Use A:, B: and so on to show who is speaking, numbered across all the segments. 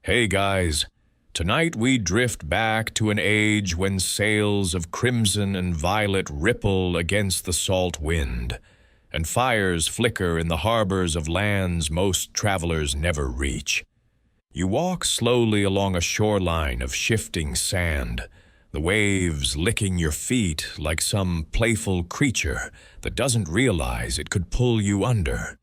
A: Hey guys, tonight we drift back to an age when sails of crimson and violet ripple against the salt wind, and fires flicker in the harbors of lands most travelers never reach. You walk slowly along a shoreline of shifting sand, the waves licking your feet like some playful creature that doesn't realize it could pull you under.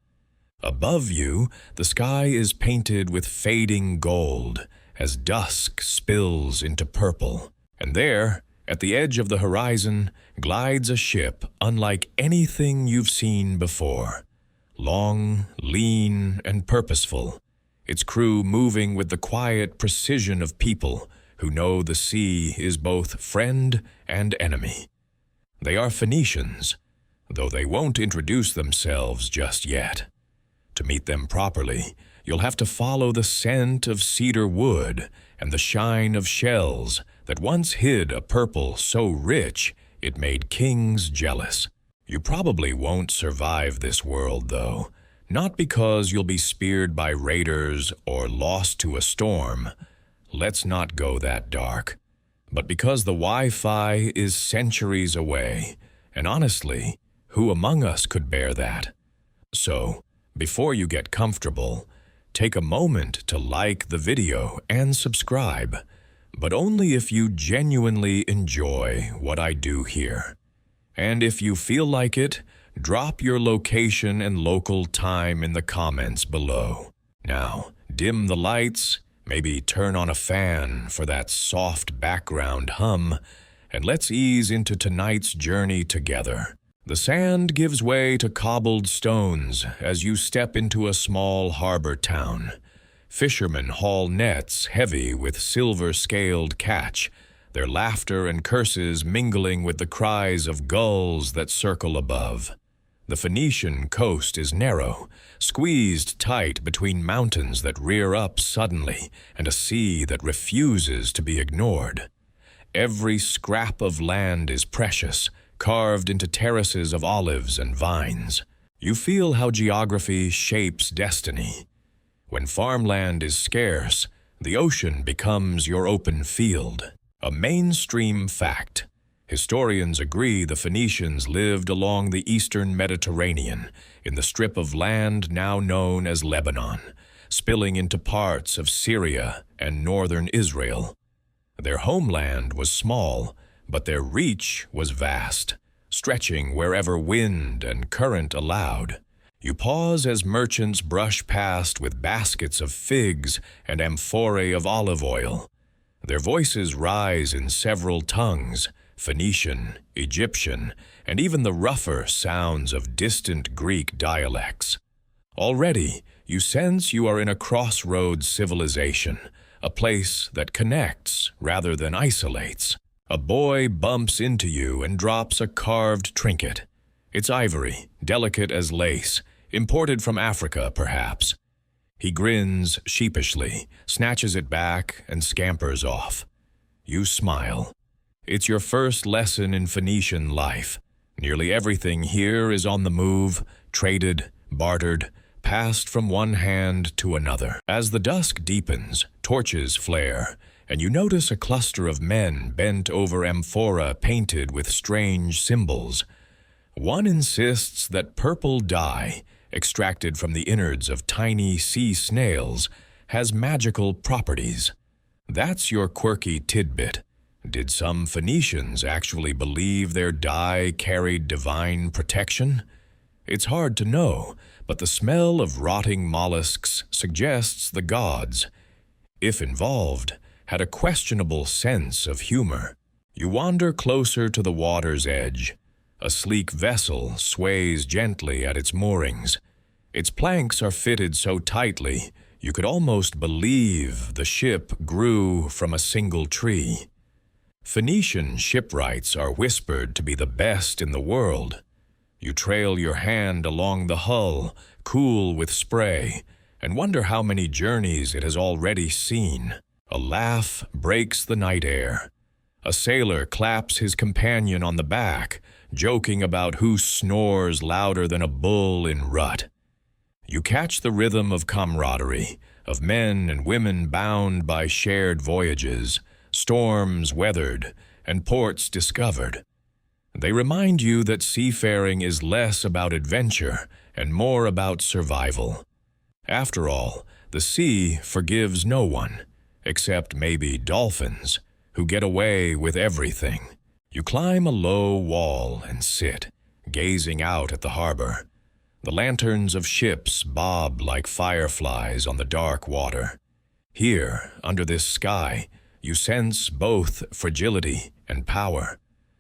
A: Above you, the sky is painted with fading gold as dusk spills into purple. And there, at the edge of the horizon, glides a ship unlike anything you've seen before. Long, lean, and purposeful, its crew moving with the quiet precision of people who know the sea is both friend and enemy. They are Phoenicians, though they won't introduce themselves just yet. To meet them properly, you'll have to follow the scent of cedar wood and the shine of shells that once hid a purple so rich it made kings jealous. You probably won't survive this world, though, not because you'll be speared by raiders or lost to a storm. Let's not go that dark. But because the Wi-Fi is centuries away, and honestly, who among us could bear that? So, before you get comfortable, take a moment to like the video and subscribe, but only if you genuinely enjoy what I do here. And if you feel like it, drop your location and local time in the comments below. Now, dim the lights, maybe turn on a fan for that soft background hum, and let's ease into tonight's journey together. The sand gives way to cobbled stones as you step into a small harbor town. Fishermen haul nets heavy with silver-scaled catch, their laughter and curses mingling with the cries of gulls that circle above. The Phoenician coast is narrow, squeezed tight between mountains that rear up suddenly and a sea that refuses to be ignored. Every scrap of land is precious, carved into terraces of olives and vines. You feel how geography shapes destiny. When farmland is scarce, the ocean becomes your open field. A mainstream fact. Historians agree the Phoenicians lived along the eastern Mediterranean, in the strip of land now known as Lebanon, spilling into parts of Syria and northern Israel. Their homeland was small, but their reach was vast, stretching wherever wind and current allowed. You pause as merchants brush past with baskets of figs and amphorae of olive oil. Their voices rise in several tongues, Phoenician, Egyptian, and even the rougher sounds of distant Greek dialects. Already, you sense you are in a crossroads civilization, a place that connects rather than isolates. A boy bumps into you and drops a carved trinket. It's ivory, delicate as lace, imported from Africa, perhaps. He grins sheepishly, snatches it back, and scampers off. You smile. It's your first lesson in Phoenician life. Nearly everything here is on the move, traded, bartered, passed from one hand to another. As the dusk deepens, torches flare, and you notice a cluster of men bent over amphora painted with strange symbols. One insists that purple dye, extracted from the innards of tiny sea snails, has magical properties. That's your quirky tidbit. Did some Phoenicians actually believe their dye carried divine protection? It's hard to know, but the smell of rotting mollusks suggests the gods, if involved, had a questionable sense of humor. You wander closer to the water's edge. A sleek vessel sways gently at its moorings. Its planks are fitted so tightly, you could almost believe the ship grew from a single tree. Phoenician shipwrights are whispered to be the best in the world. You trail your hand along the hull, cool with spray, and wonder how many journeys it has already seen. A laugh breaks the night air. A sailor claps his companion on the back, joking about who snores louder than a bull in rut. You catch the rhythm of camaraderie, of men and women bound by shared voyages, storms weathered, and ports discovered. They remind you that seafaring is less about adventure and more about survival. After all, the sea forgives no one, except maybe dolphins, who get away with everything. You climb a low wall and sit, gazing out at the harbor. The lanterns of ships bob like fireflies on the dark water. Here, under this sky, you sense both fragility and power.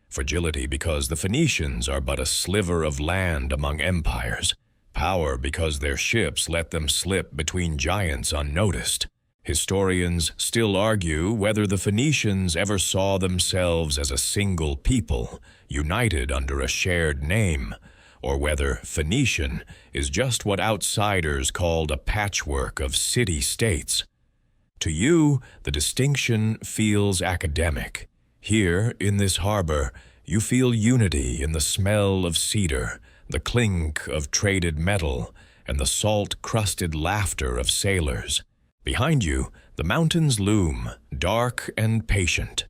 A: Fragility because the Phoenicians are but a sliver of land among empires. Power because their ships let them slip between giants unnoticed. Historians still argue whether the Phoenicians ever saw themselves as a single people, united under a shared name, or whether Phoenician is just what outsiders called a patchwork of city-states. To you, the distinction feels academic. Here, in this harbor, you feel unity in the smell of cedar, the clink of traded metal, and the salt-crusted laughter of sailors. Behind you, the mountains loom, dark and patient.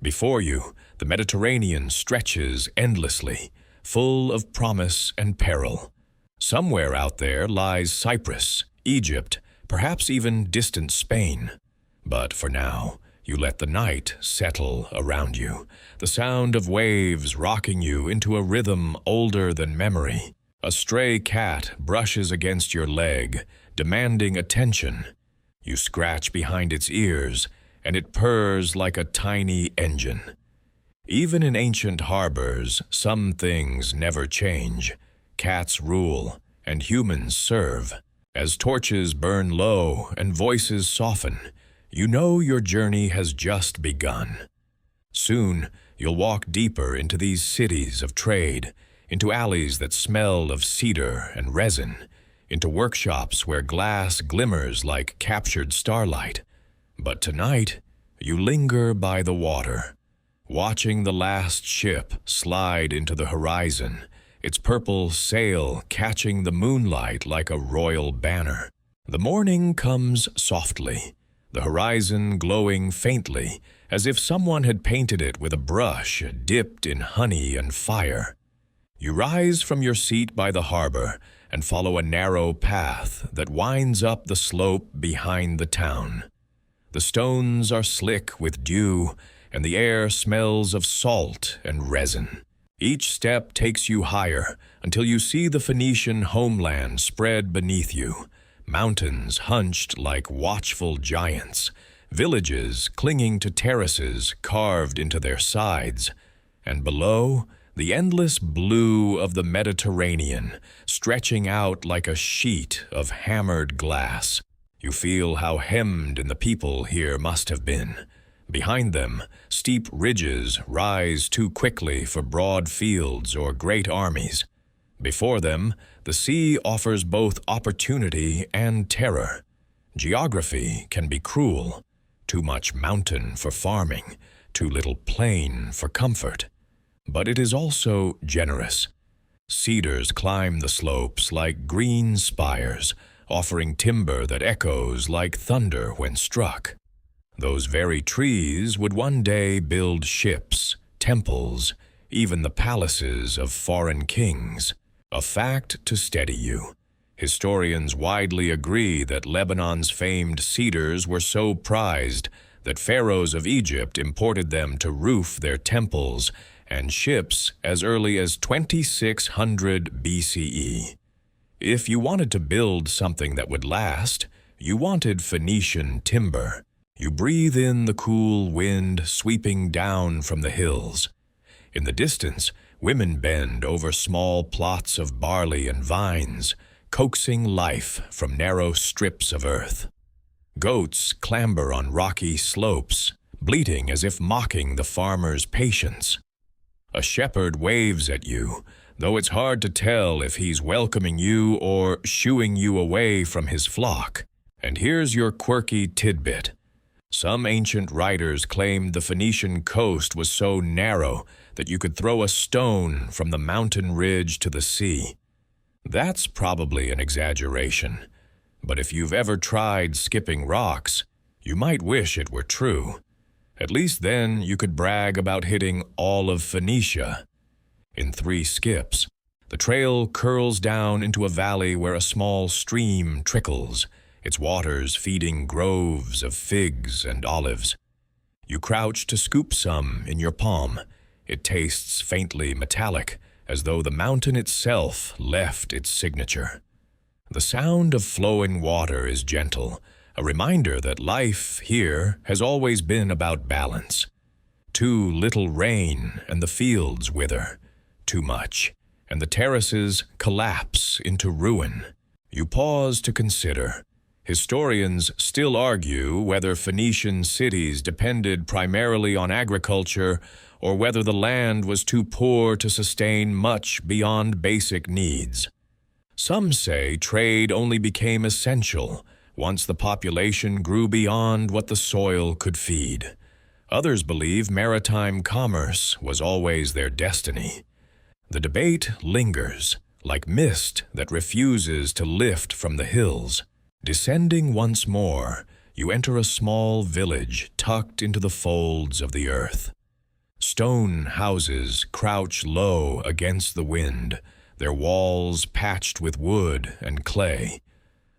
A: Before you, the Mediterranean stretches endlessly, full of promise and peril. Somewhere out there lies Cyprus, Egypt, perhaps even distant Spain. But for now, you let the night settle around you, the sound of waves rocking you into a rhythm older than memory. A stray cat brushes against your leg, demanding attention. You scratch behind its ears, and it purrs like a tiny engine. Even in ancient harbors, some things never change. Cats rule, and humans serve. As torches burn low and voices soften, you know your journey has just begun. Soon, you'll walk deeper into these cities of trade, into alleys that smell of cedar and resin, into workshops where glass glimmers like captured starlight. But tonight, you linger by the water, watching the last ship slide into the horizon, its purple sail catching the moonlight like a royal banner. The morning comes softly, the horizon glowing faintly, as if someone had painted it with a brush dipped in honey and fire. You rise from your seat by the harbor and follow a narrow path that winds up the slope behind the town. The stones are slick with dew, and the air smells of salt and resin. Each step takes you higher until you see the Phoenician homeland spread beneath you, mountains hunched like watchful giants, villages clinging to terraces carved into their sides, and below, the endless blue of the Mediterranean, stretching out like a sheet of hammered glass. You feel how hemmed in the people here must have been. Behind them, steep ridges rise too quickly for broad fields or great armies. Before them, the sea offers both opportunity and terror. Geography can be cruel. Too much mountain for farming, too little plain for comfort. But it is also generous. Cedars climb the slopes like green spires, offering timber that echoes like thunder when struck. Those very trees would one day build ships, temples, even the palaces of foreign kings. A fact to steady you. Historians widely agree that Lebanon's famed cedars were so prized that pharaohs of Egypt imported them to roof their temples and ships as early as 2600 BCE. If you wanted to build something that would last, you wanted Phoenician timber. You breathe in the cool wind sweeping down from the hills. In the distance, women bend over small plots of barley and vines, coaxing life from narrow strips of earth. Goats clamber on rocky slopes, bleating as if mocking the farmer's patience. A shepherd waves at you, though it's hard to tell if he's welcoming you or shooing you away from his flock. And here's your quirky tidbit. Some ancient writers claimed the Phoenician coast was so narrow that you could throw a stone from the mountain ridge to the sea. That's probably an exaggeration. But if you've ever tried skipping rocks, you might wish it were true. At least then you could brag about hitting all of Phoenicia. In 3 skips, the trail curls down into a valley where a small stream trickles, its waters feeding groves of figs and olives. You crouch to scoop some in your palm. It tastes faintly metallic, as though the mountain itself left its signature. The sound of flowing water is gentle, a reminder that life here has always been about balance. Too little rain and the fields wither. Too much, and the terraces collapse into ruin. You pause to consider. Historians still argue whether Phoenician cities depended primarily on agriculture or whether the land was too poor to sustain much beyond basic needs. Some say trade only became essential once the population grew beyond what the soil could feed. Others believe maritime commerce was always their destiny. The debate lingers, like mist that refuses to lift from the hills. Descending once more, you enter a small village tucked into the folds of the earth. Stone houses crouch low against the wind, their walls patched with wood and clay.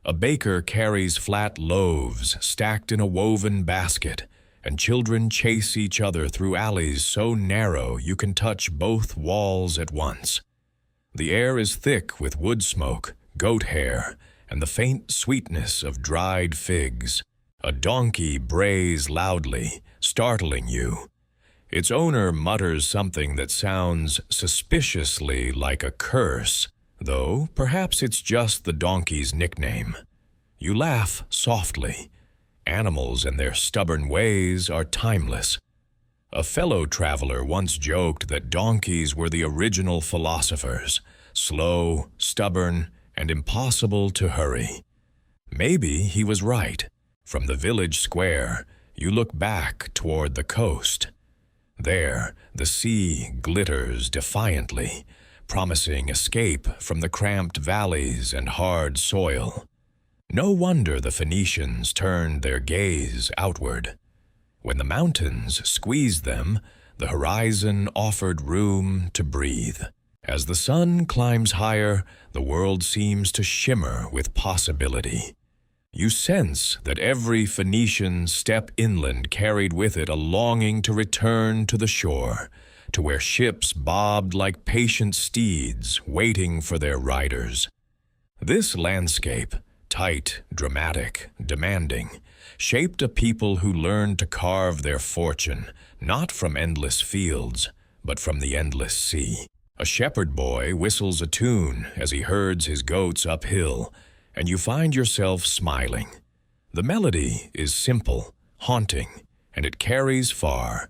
A: A baker carries flat loaves stacked in a woven basket, and children chase each other through alleys so narrow you can touch both walls at once. The air is thick with wood smoke, goat hair, and the faint sweetness of dried figs. A donkey brays loudly, startling you. Its owner mutters something that sounds suspiciously like a curse, though perhaps it's just the donkey's nickname. You laugh softly. Animals and their stubborn ways are timeless. A fellow traveler once joked that donkeys were the original philosophers, slow, stubborn, and impossible to hurry. Maybe he was right. From the village square, you look back toward the coast. There, the sea glitters defiantly, promising escape from the cramped valleys and hard soil. No wonder the Phoenicians turned their gaze outward. When the mountains squeezed them, the horizon offered room to breathe. As the sun climbs higher, the world seems to shimmer with possibility. You sense that every Phoenician step inland carried with it a longing to return to the shore, to where ships bobbed like patient steeds waiting for their riders. This landscape, tight, dramatic, demanding, shaped a people who learned to carve their fortune, not from endless fields, but from the endless sea. A shepherd boy whistles a tune as he herds his goats uphill, and you find yourself smiling. The melody is simple, haunting, and it carries far,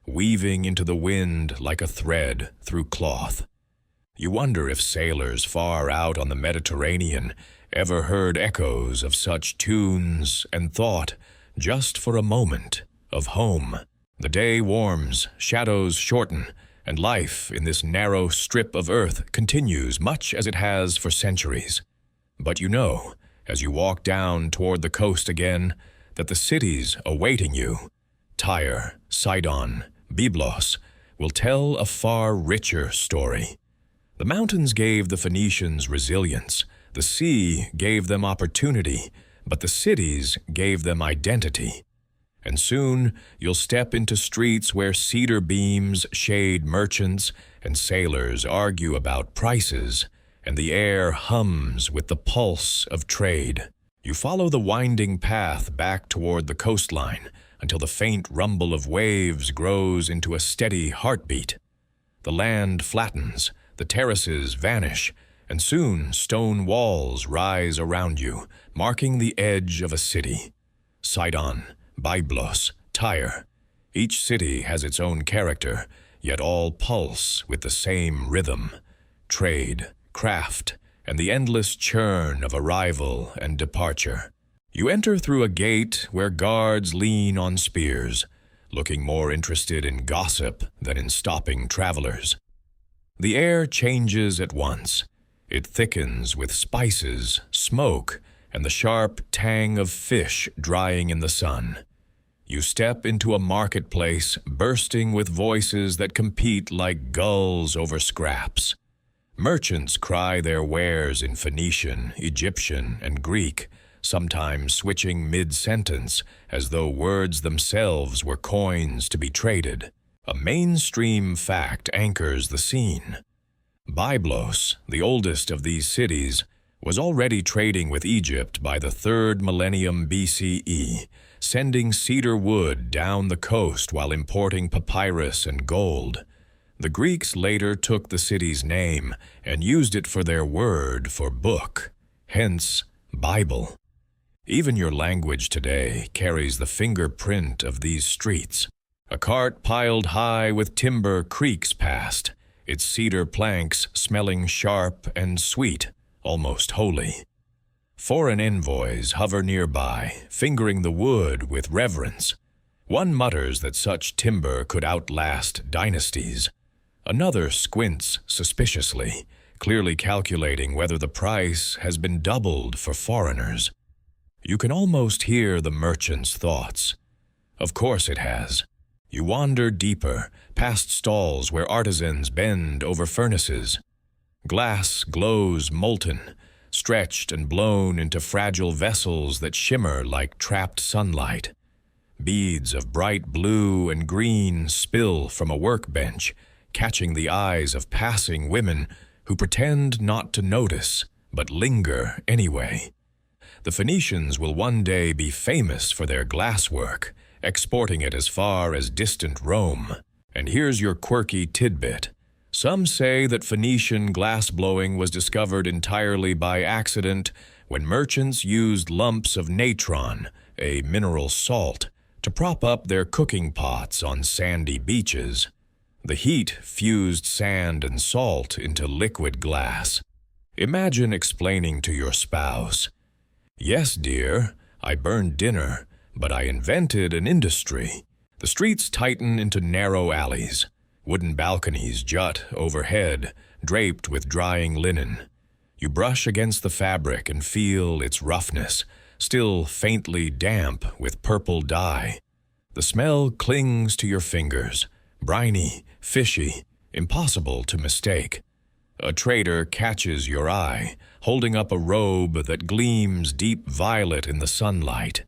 A: weaving into the wind like a thread through cloth. You wonder if sailors far out on the Mediterranean ever heard echoes of such tunes and thought, just for a moment, of home. The day warms, shadows shorten, and life in this narrow strip of earth continues much as it has for centuries. But you know, as you walk down toward the coast again, that the cities awaiting you, Tyre, Sidon, Byblos, will tell a far richer story. The mountains gave the Phoenicians resilience, the sea gave them opportunity, but the cities gave them identity. And soon you'll step into streets where cedar beams shade merchants and sailors argue about prices, and the air hums with the pulse of trade. You follow the winding path back toward the coastline until the faint rumble of waves grows into a steady heartbeat. The land flattens, the terraces vanish, and soon stone walls rise around you, marking the edge of a city. Sidon, Byblos, Tyre. Each city has its own character, yet all pulse with the same rhythm. Trade, craft, and the endless churn of arrival and departure. You enter through a gate where guards lean on spears, looking more interested in gossip than in stopping travelers. The air changes at once. It thickens with spices, smoke, and the sharp tang of fish drying in the sun. You step into a marketplace bursting with voices that compete like gulls over scraps. Merchants cry their wares in Phoenician, Egyptian, and Greek, sometimes switching mid-sentence as though words themselves were coins to be traded. A mainstream fact anchors the scene. Byblos, the oldest of these cities, was already trading with Egypt by the 3rd millennium BCE, sending cedar wood down the coast while importing papyrus and gold. The Greeks later took the city's name and used it for their word for book, hence Bible. Even your language today carries the fingerprint of these streets. A cart piled high with timber creaks past, its cedar planks smelling sharp and sweet, almost holy. Foreign envoys hover nearby, fingering the wood with reverence. One mutters that such timber could outlast dynasties. Another squints suspiciously, clearly calculating whether the price has been doubled for foreigners. You can almost hear the merchant's thoughts. Of course it has. You wander deeper, past stalls where artisans bend over furnaces. Glass glows molten, stretched and blown into fragile vessels that shimmer like trapped sunlight. Beads of bright blue and green spill from a workbench, catching the eyes of passing women who pretend not to notice, but linger anyway. The Phoenicians will one day be famous for their glasswork, exporting it as far as distant Rome. And here's your quirky tidbit. Some say that Phoenician glassblowing was discovered entirely by accident when merchants used lumps of natron, a mineral salt, to prop up their cooking pots on sandy beaches. The heat fused sand and salt into liquid glass. Imagine explaining to your spouse, "Yes, dear, I burned dinner, but I invented an industry." The streets tighten into narrow alleys. Wooden balconies jut overhead, draped with drying linen. You brush against the fabric and feel its roughness, still faintly damp with purple dye. The smell clings to your fingers, briny, fishy, impossible to mistake. A trader catches your eye, holding up a robe that gleams deep violet in the sunlight.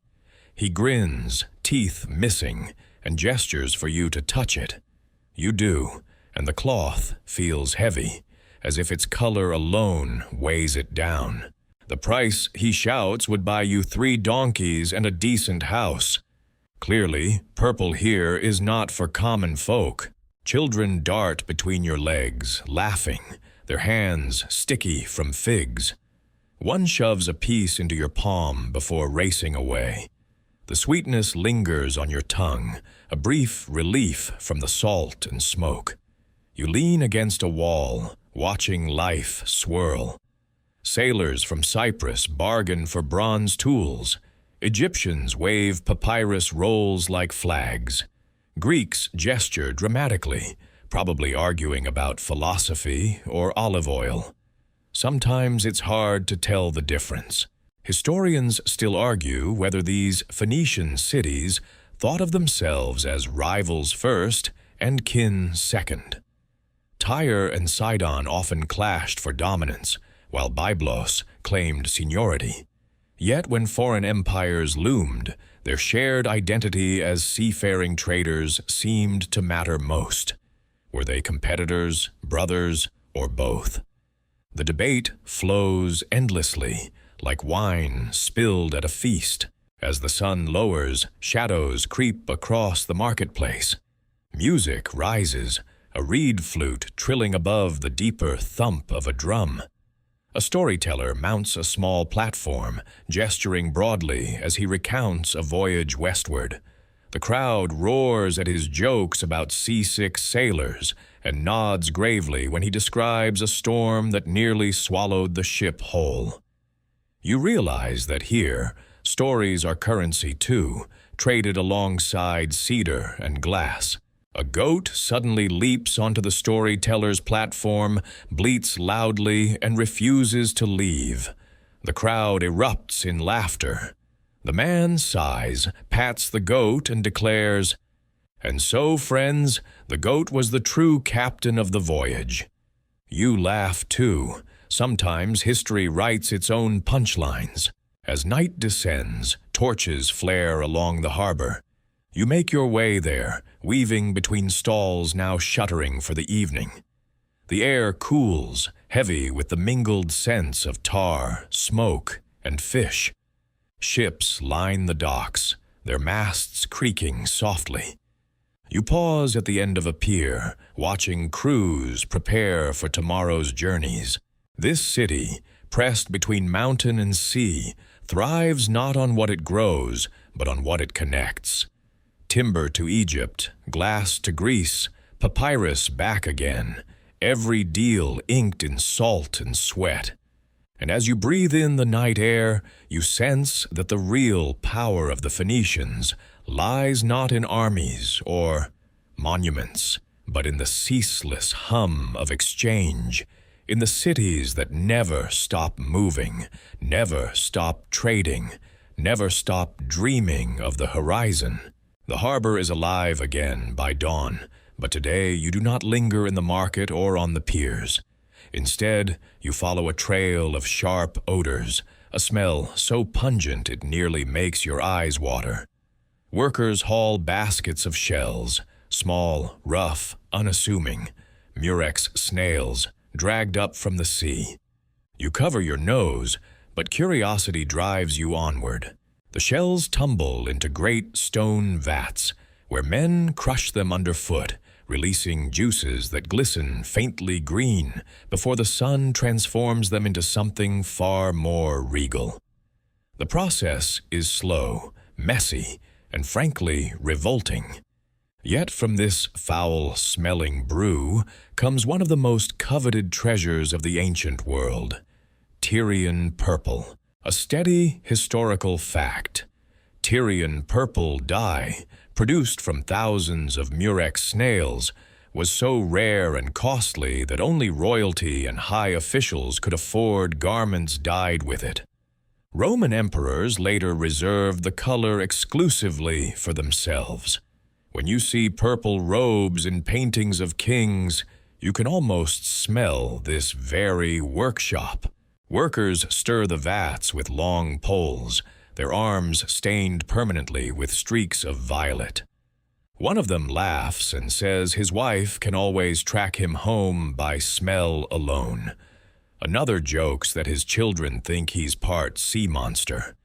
A: He grins, teeth missing, and gestures for you to touch it. You do, and the cloth feels heavy, as if its color alone weighs it down. The price, he shouts, would buy you 3 donkeys and a decent house. Clearly, purple here is not for common folk. Children dart between your legs, laughing, their hands sticky from figs. One shoves a piece into your palm before racing away. The sweetness lingers on your tongue, a brief relief from the salt and smoke. You lean against a wall, watching life swirl. Sailors from Cyprus bargain for bronze tools. Egyptians wave papyrus rolls like flags. Greeks gesture dramatically, probably arguing about philosophy or olive oil. Sometimes it's hard to tell the difference. Historians still argue whether these Phoenician cities thought of themselves as rivals first and kin second. Tyre and Sidon often clashed for dominance, while Byblos claimed seniority. Yet when foreign empires loomed, their shared identity as seafaring traders seemed to matter most. Were they competitors, brothers, or both? The debate flows endlessly, like wine spilled at a feast. As the sun lowers, shadows creep across the marketplace. Music rises, a reed flute trilling above the deeper thump of a drum. A storyteller mounts a small platform, gesturing broadly as he recounts a voyage westward. The crowd roars at his jokes about seasick sailors and nods gravely when he describes a storm that nearly swallowed the ship whole. You realize that here, stories are currency too, traded alongside cedar and glass. A goat suddenly leaps onto the storyteller's platform, bleats loudly, and refuses to leave. The crowd erupts in laughter. The man sighs, pats the goat, and declares, "And so, friends, the goat was the true captain of the voyage." You laugh too. Sometimes history writes its own punchlines. As night descends, torches flare along the harbor. You make your way there, weaving between stalls now shuttering for the evening. The air cools, heavy with the mingled scents of tar, smoke, and fish. Ships line the docks, their masts creaking softly. You pause at the end of a pier, watching crews prepare for tomorrow's journeys. This city, pressed between mountain and sea, thrives not on what it grows, but on what it connects. Timber to Egypt, glass to Greece, papyrus back again, every deal inked in salt and sweat. And as you breathe in the night air, you sense that the real power of the Phoenicians lies not in armies or monuments, but in the ceaseless hum of exchange, in the cities that never stop moving, never stop trading, never stop dreaming of the horizon. The harbor is alive again by dawn, but today you do not linger in the market or on the piers. Instead, you follow a trail of sharp odors, a smell so pungent it nearly makes your eyes water. Workers haul baskets of shells, small, rough, unassuming, murex snails, dragged up from the sea. You cover your nose, but curiosity drives you onward. The shells tumble into great stone vats, where men crush them underfoot, releasing juices that glisten faintly green before the sun transforms them into something far more regal. The process is slow, messy, and frankly revolting. Yet from this foul-smelling brew comes one of the most coveted treasures of the ancient world, Tyrian purple, a steady historical fact. Tyrian purple dye, produced from thousands of murex snails, was so rare and costly that only royalty and high officials could afford garments dyed with it. Roman emperors later reserved the color exclusively for themselves. When you see purple robes in paintings of kings, you can almost smell this very workshop. Workers stir the vats with long poles, their arms stained permanently with streaks of violet. One of them laughs and says his wife can always track him home by smell alone. Another jokes that his children think he's part sea monster.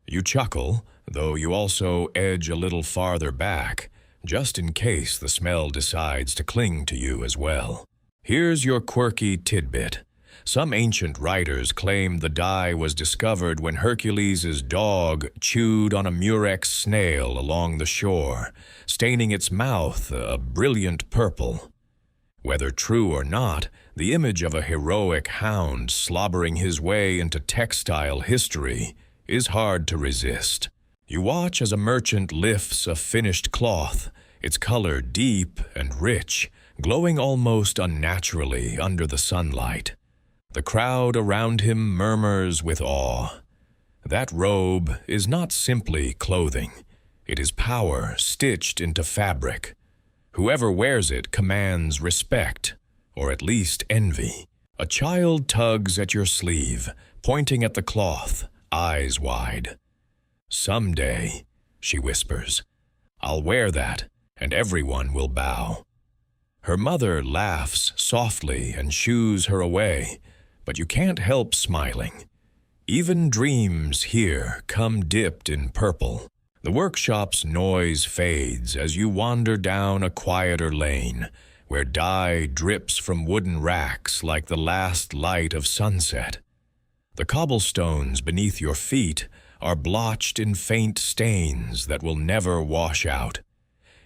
A: You chuckle, though you also edge a little farther back, just in case the smell decides to cling to you as well. Here's your quirky tidbit. Some ancient writers claim the dye was discovered when Hercules' dog chewed on a murex snail along the shore, staining its mouth a brilliant purple. Whether true or not, the image of a heroic hound slobbering his way into textile history is hard to resist. You watch as a merchant lifts a finished cloth, its color deep and rich, glowing almost unnaturally under the sunlight. The crowd around him murmurs with awe. That robe is not simply clothing. It is power stitched into fabric. Whoever wears it commands respect, or at least envy. A child tugs at your sleeve, pointing at the cloth, eyes wide. "Someday," she whispers, "I'll wear that, and everyone will bow." Her mother laughs softly and shoos her away, but you can't help smiling. Even dreams here come dipped in purple. The workshop's noise fades as you wander down a quieter lane, where dye drips from wooden racks like the last light of sunset. The cobblestones beneath your feet are blotched in faint stains that will never wash out.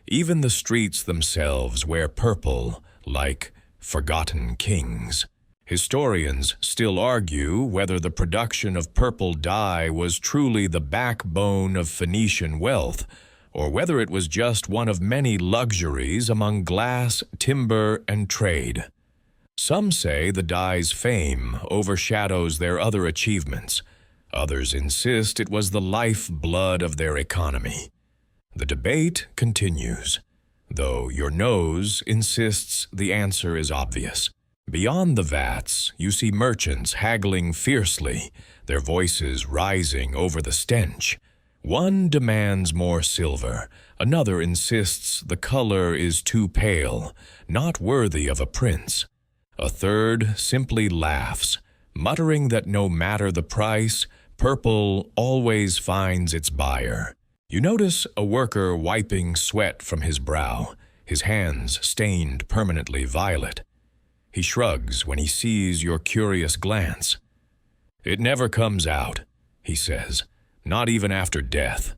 A: Even the streets themselves wear purple, like forgotten kings. Historians still argue whether the production of purple dye was truly the backbone of Phoenician wealth, or whether it was just one of many luxuries among glass, timber, and trade. Some say the dye's fame overshadows their other achievements. Others insist it was the lifeblood of their economy. The debate continues, though your nose insists the answer is obvious. Beyond the vats, you see merchants haggling fiercely, their voices rising over the stench. One demands more silver, another insists the color is too pale, not worthy of a prince. A third simply laughs, muttering that no matter the price, purple always finds its buyer. You notice a worker wiping sweat from his brow, his hands stained permanently violet. He shrugs when he sees your curious glance. "It never comes out," he says, "not even after death."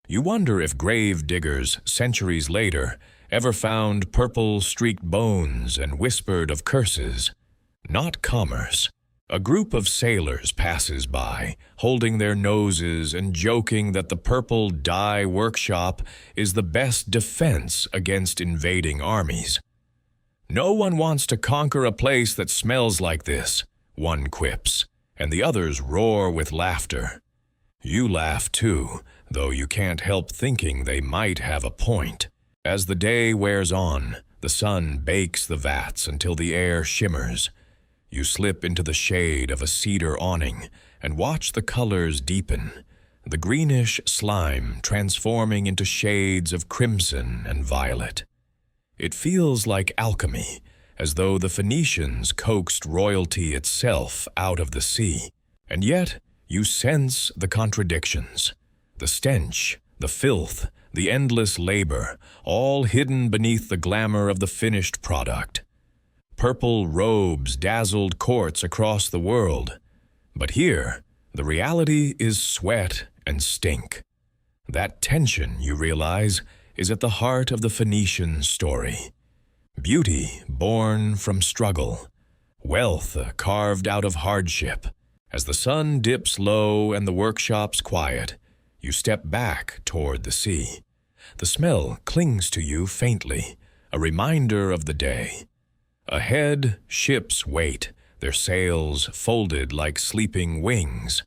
A: You wonder if grave diggers, centuries later, ever found purple-streaked bones and whispered of curses. Not commerce. A group of sailors passes by, holding their noses and joking that the purple dye workshop is the best defense against invading armies. "No one wants to conquer a place that smells like this," one quips, and the others roar with laughter. You laugh too, though you can't help thinking they might have a point. As the day wears on, the sun bakes the vats until the air shimmers. You slip into the shade of a cedar awning and watch the colors deepen, the greenish slime transforming into shades of crimson and violet. It feels like alchemy, as though the Phoenicians coaxed royalty itself out of the sea. And yet, you sense the contradictions. The stench, the filth, the endless labor, all hidden beneath the glamour of the finished product. Purple robes dazzled courts across the world. But here, the reality is sweat and stink. That tension, you realize, is at the heart of the Phoenician story. Beauty born from struggle, wealth carved out of hardship. As the sun dips low and the workshops quiet, you step back toward the sea. The smell clings to you faintly, a reminder of the day. Ahead, ships wait, their sails folded like sleeping wings.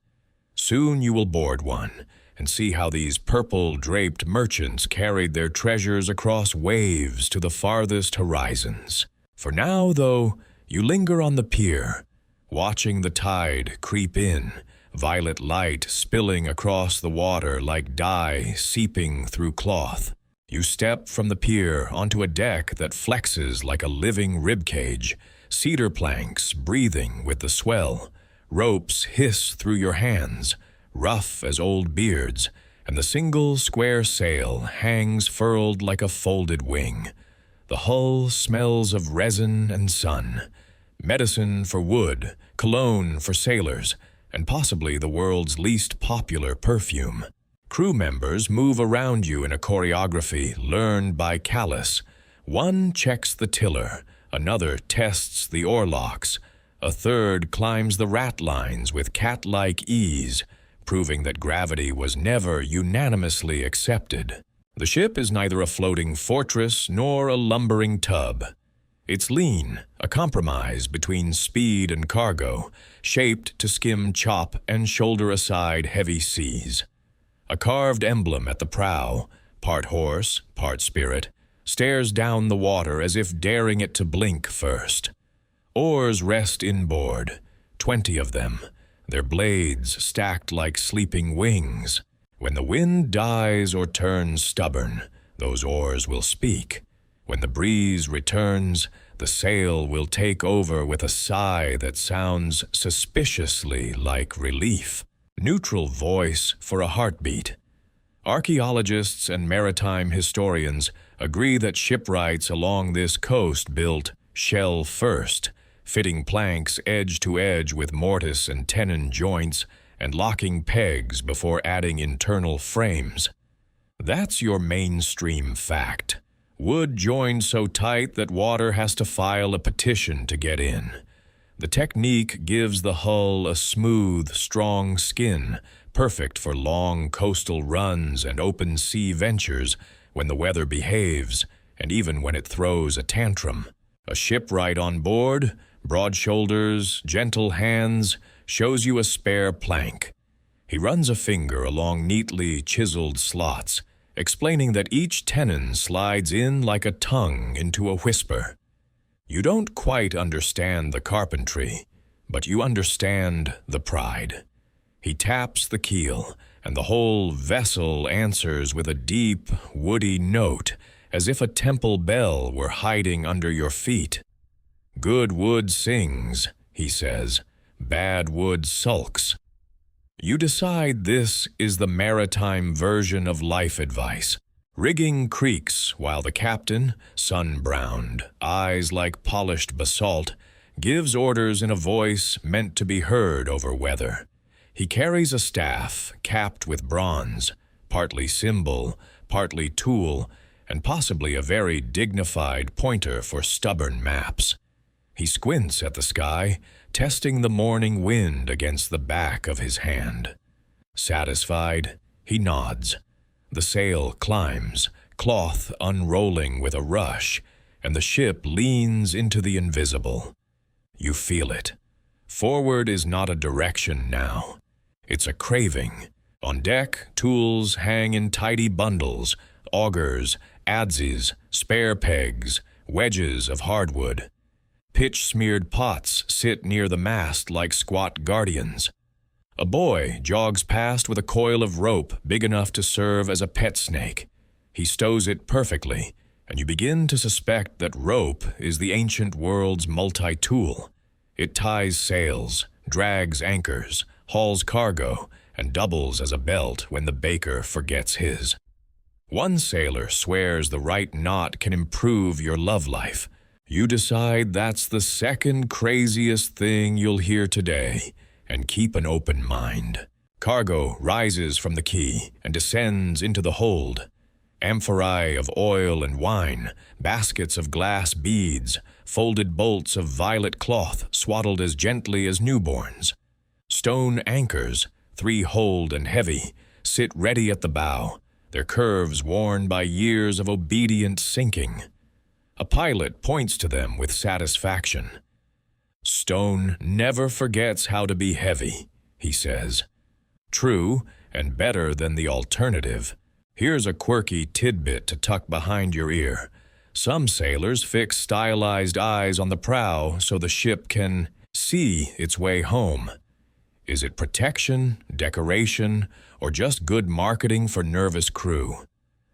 A: Soon you will board one and see how these purple-draped merchants carried their treasures across waves to the farthest horizons. For now, though, you linger on the pier, watching the tide creep in, violet light spilling across the water like dye seeping through cloth. You step from the pier onto a deck that flexes like a living ribcage, cedar planks breathing with the swell. Ropes hiss through your hands, rough as old beards, and the single square sail hangs furled like a folded wing. The hull smells of resin and sun, medicine for wood, cologne for sailors, and possibly the world's least popular perfume. Crew members move around you in a choreography learned by callus. One checks the tiller, another tests the oarlocks, a third climbs the ratlines with cat-like ease, proving that gravity was never unanimously accepted. The ship is neither a floating fortress nor a lumbering tub. It's lean, a compromise between speed and cargo, shaped to skim chop and shoulder aside heavy seas. A carved emblem at the prow, part horse, part spirit, stares down the water as if daring it to blink first. Oars rest inboard, 20 of them, their blades stacked like sleeping wings. When the wind dies or turns stubborn, those oars will speak. When the breeze returns, the sail will take over with a sigh that sounds suspiciously like relief. Neutral voice for a heartbeat. Archaeologists and maritime historians agree that shipwrights along this coast built shell first, fitting planks edge to edge with mortise and tenon joints and locking pegs before adding internal frames. That's your mainstream fact. Wood joined so tight that water has to file a petition to get in. The technique gives the hull a smooth, strong skin, perfect for long coastal runs and open sea ventures when the weather behaves, and even when it throws a tantrum. A shipwright on board, broad shoulders, gentle hands, shows you a spare plank. He runs a finger along neatly chiseled slots, explaining that each tenon slides in like a tongue into a whisper. You don't quite understand the carpentry, but you understand the pride. He taps the keel, and the whole vessel answers with a deep, woody note, as if a temple bell were hiding under your feet. "Good wood sings," he says. "Bad wood sulks." You decide this is the maritime version of life advice. Rigging creaks while the captain, sun-browned, eyes like polished basalt, gives orders in a voice meant to be heard over weather. He carries a staff capped with bronze, partly symbol, partly tool, and possibly a very dignified pointer for stubborn maps. He squints at the sky, testing the morning wind against the back of his hand. Satisfied, he nods. The sail climbs, cloth unrolling with a rush, and the ship leans into the invisible. You feel it. Forward is not a direction now. It's a craving. On deck, tools hang in tidy bundles, augers, adzes, spare pegs, wedges of hardwood. Pitch-smeared pots sit near the mast like squat guardians. A boy jogs past with a coil of rope big enough to serve as a pet snake. He stows it perfectly, and you begin to suspect that rope is the ancient world's multi-tool. It ties sails, drags anchors, hauls cargo, and doubles as a belt when the baker forgets his. One sailor swears the right knot can improve your love life. You decide that's the second craziest thing you'll hear today, and keep an open mind. Cargo rises from the quay and descends into the hold. Amphorae of oil and wine, baskets of glass beads, folded bolts of violet cloth swaddled as gently as newborns. Stone anchors, 3-holed and heavy, sit ready at the bow, their curves worn by years of obedient sinking. A pilot points to them with satisfaction. "Stone never forgets how to be heavy," he says. True, and better than the alternative. Here's a quirky tidbit to tuck behind your ear. Some sailors fix stylized eyes on the prow so the ship can see its way home. Is it protection, decoration, or just good marketing for nervous crew?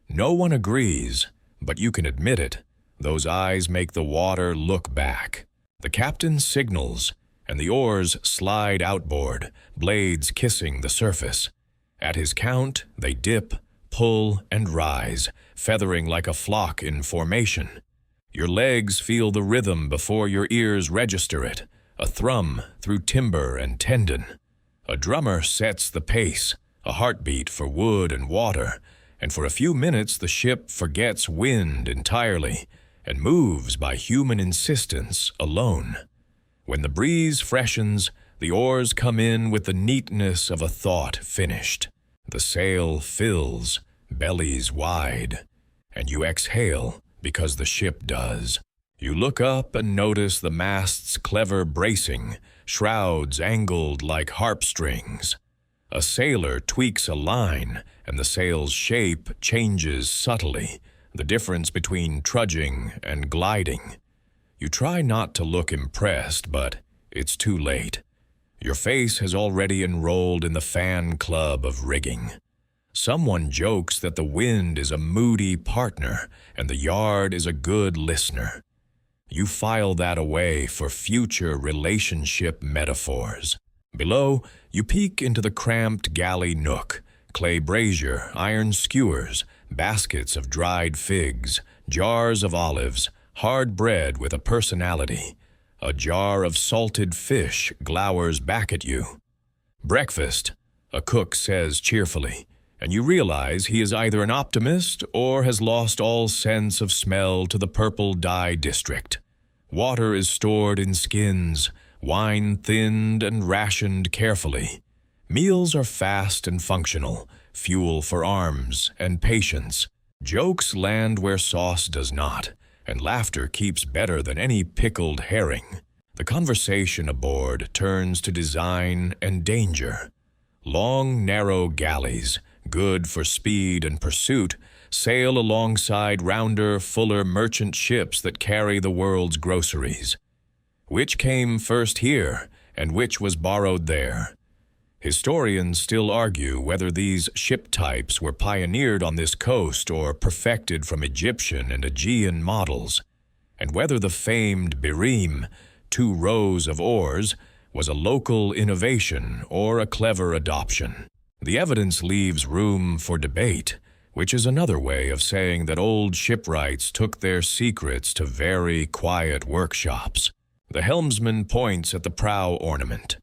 A: No one agrees, but you can admit it. Those eyes make the water look back. The captain signals, and the oars slide outboard, blades kissing the surface. At his count, they dip, pull, and rise, feathering like a flock in formation. Your legs feel the rhythm before your ears register it, a thrum through timber and tendon. A drummer sets the pace, a heartbeat for wood and water, and for a few minutes the ship forgets wind entirely and moves by human insistence alone. When the breeze freshens, the oars come in with the neatness of a thought finished. The sail fills, bellies wide, and you exhale because the ship does. You look up and notice the mast's clever bracing, shrouds angled like harp strings. A sailor tweaks a line, and the sail's shape changes subtly, the difference between trudging and gliding. You try not to look impressed, but it's too late. Your face has already enrolled in the fan club of rigging. Someone jokes that the wind is a moody partner and the yard is a good listener. You file that away for future relationship metaphors. Below, you peek into the cramped galley nook, clay brazier, iron skewers, baskets of dried figs, jars of olives, hard bread with a personality. A jar of salted fish glowers back at you. "Breakfast," a cook says cheerfully, and you realize he is either an optimist or has lost all sense of smell to the purple dye district. Water is stored in skins, wine thinned and rationed carefully. Meals are fast and functional, fuel for arms and patience. Jokes land where sauce does not, and laughter keeps better than any pickled herring. The conversation aboard turns to design and danger. Long, narrow galleys, good for speed and pursuit, sail alongside rounder, fuller merchant ships that carry the world's groceries. Which came first here, and which was borrowed there? Historians still argue whether these ship types were pioneered on this coast or perfected from Egyptian and Aegean models, and whether the famed birim, 2 rows of oars, was a local innovation or a clever adoption. The evidence leaves room for debate, which is another way of saying that old shipwrights took their secrets to very quiet workshops. The helmsman points at the prow ornament.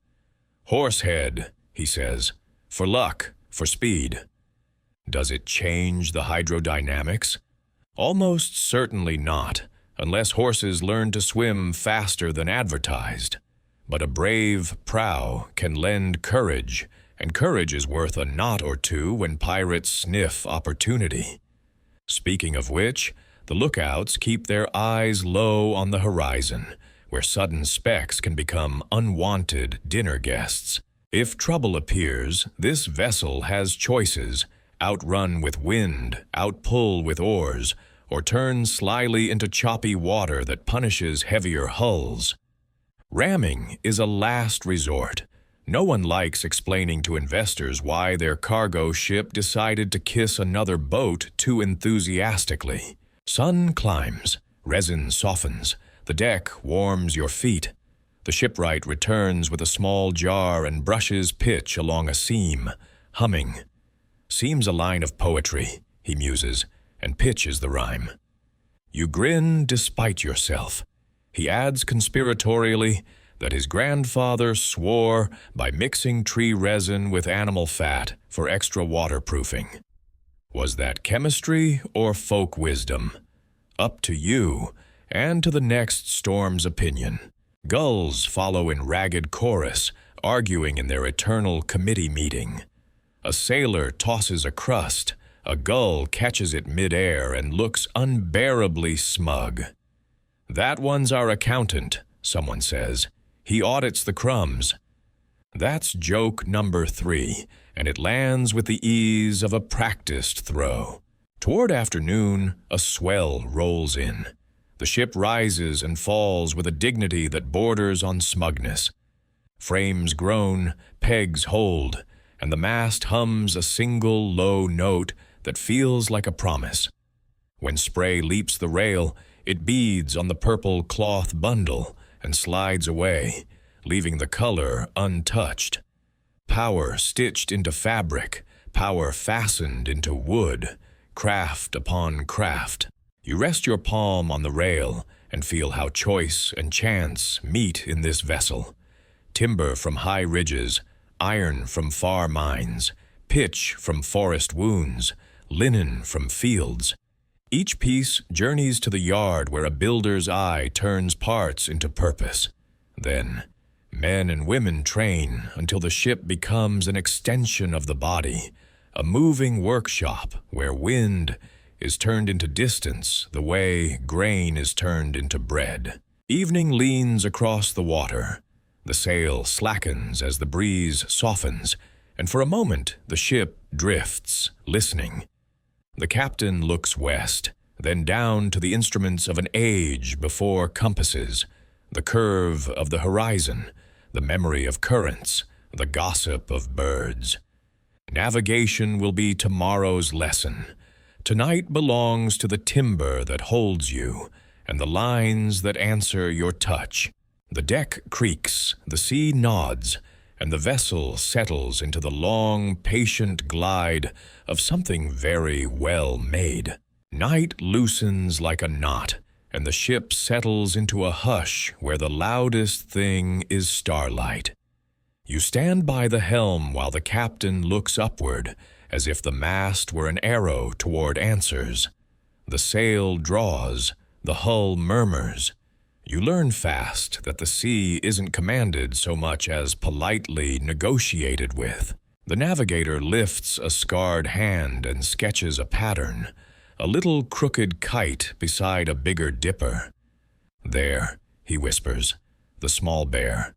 A: "Horsehead," he says, "for luck, for speed." Does it change the hydrodynamics? Almost certainly not, unless horses learn to swim faster than advertised. But a brave prow can lend courage, and courage is worth a knot or two when pirates sniff opportunity. Speaking of which, the lookouts keep their eyes low on the horizon, where sudden specks can become unwanted dinner guests. If trouble appears, this vessel has choices: outrun with wind, outpull with oars, or turn slyly into choppy water that punishes heavier hulls. Ramming is a last resort. No one likes explaining to investors why their cargo ship decided to kiss another boat too enthusiastically. Sun climbs, resin softens, the deck warms your feet. The shipwright returns with a small jar and brushes pitch along a seam, humming. "Seam's a line of poetry," he muses, "and pitch is the rhyme." You grin despite yourself. He adds conspiratorially that his grandfather swore by mixing tree resin with animal fat for extra waterproofing. Was that chemistry or folk wisdom? Up to you, and to the next storm's opinion. Gulls follow in ragged chorus, arguing in their eternal committee meeting. A sailor tosses a crust, a gull catches it mid-air and looks unbearably smug. "That one's our accountant," someone says. "He audits the crumbs." That's joke number 3, and it lands with the ease of a practiced throw. Toward afternoon, a swell rolls in. The ship rises and falls with a dignity that borders on smugness. Frames groan, pegs hold, and the mast hums a single low note that feels like a promise. When spray leaps the rail, it beads on the purple cloth bundle and slides away, leaving the color untouched. Power stitched into fabric, power fastened into wood, craft upon craft. You rest your palm on the rail and feel how choice and chance meet in this vessel. Timber from high ridges, iron from far mines, pitch from forest wounds, linen from fields. Each piece journeys to the yard where a builder's eye turns parts into purpose. Then, men and women train until the ship becomes an extension of the body, a moving workshop where wind is turned into distance the way grain is turned into bread. Evening leans across the water. The sail slackens as the breeze softens, and for a moment the ship drifts, listening. The captain looks west, then down to the instruments of an age before compasses, the curve of the horizon, the memory of currents, the gossip of birds. Navigation will be tomorrow's lesson. Tonight belongs to the timber that holds you, and the lines that answer your touch. The deck creaks, the sea nods, and the vessel settles into the long, patient glide of something very well made. Night loosens like a knot, and the ship settles into a hush where the loudest thing is starlight. You stand by the helm while the captain looks upward, as if the mast were an arrow toward answers. The sail draws, the hull murmurs. You learn fast that the sea isn't commanded so much as politely negotiated with. The navigator lifts a scarred hand and sketches a pattern, a little crooked kite beside a bigger dipper. "There," he whispers, "the small bear.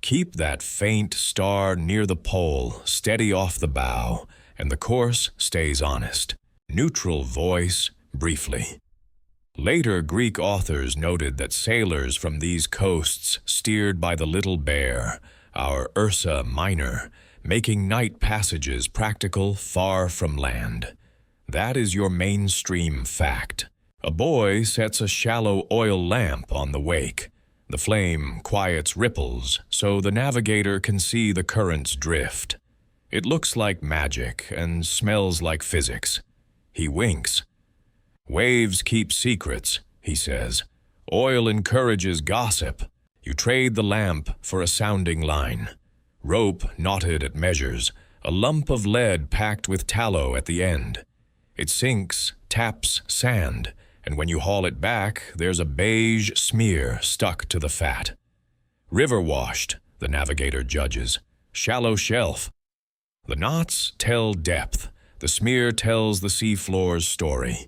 A: Keep that faint star near the pole, steady off the bow, and the course stays honest. Neutral voice, briefly." Later Greek authors noted that sailors from these coasts steered by the little bear, our Ursa Minor, making night passages practical far from land. That is your mainstream fact. A boy sets a shallow oil lamp on the wake. The flame quiets ripples, so the navigator can see the current's drift. It looks like magic and smells like physics. He winks. "Waves keep secrets," he says. "Oil encourages gossip. You trade the lamp for a sounding line. Rope knotted at measures, a lump of lead packed with tallow at the end. It sinks, taps sand, and when you haul it back, there's a beige smear stuck to the fat. River washed, the navigator judges. Shallow shelf. The knots tell depth. The smear tells the seafloor's story.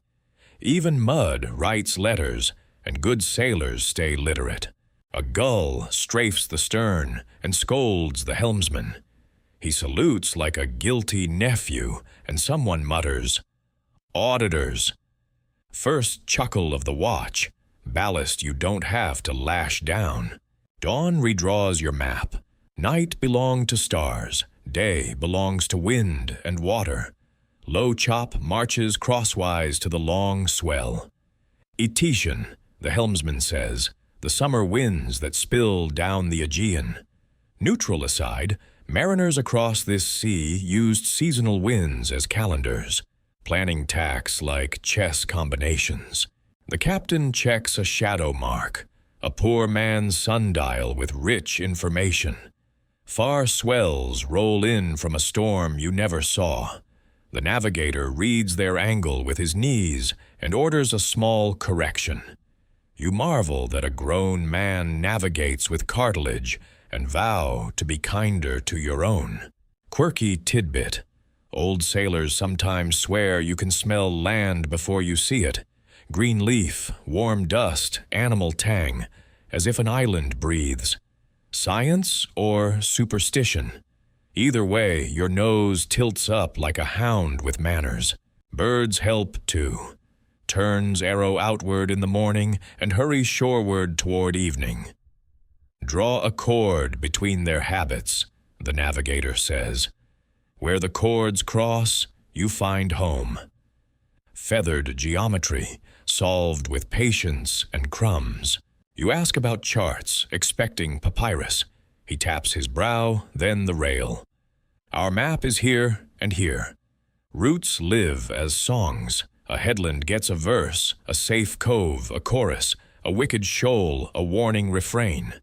A: Even mud writes letters, and good sailors stay literate. A gull strafes the stern and scolds the helmsman. He salutes like a guilty nephew, and someone mutters, "Auditors." First chuckle of the watch. Ballast you don't have to lash down. Dawn redraws your map. Night belongs to stars. Day belongs to wind and water. Low chop marches crosswise to the long swell. Etesian, the helmsman says, the summer winds that spill down the Aegean. Neutral aside, mariners across this sea used seasonal winds as calendars, planning tacks like chess combinations. The captain checks a shadow mark, a poor man's sundial with rich information. Far swells roll in from a storm you never saw. The navigator reads their angle with his knees and orders a small correction. You marvel that a grown man navigates with cartilage and vow to be kinder to your own. Quirky tidbit. Old sailors sometimes swear you can smell land before you see it. Green leaf, warm dust, animal tang, as if an island breathes. Science or superstition? Either way, your nose tilts up like a hound with manners. Birds help too. Turns arrow outward in the morning and hurries shoreward toward evening. Draw a cord between their habits, the navigator says. Where the chords cross, you find home. Feathered geometry, solved with patience and crumbs. You ask about charts, expecting papyrus. He taps his brow, then the rail. Our map is here and here. Roots live as songs. A headland gets a verse, a safe cove, a chorus, a wicked shoal, a warning refrain.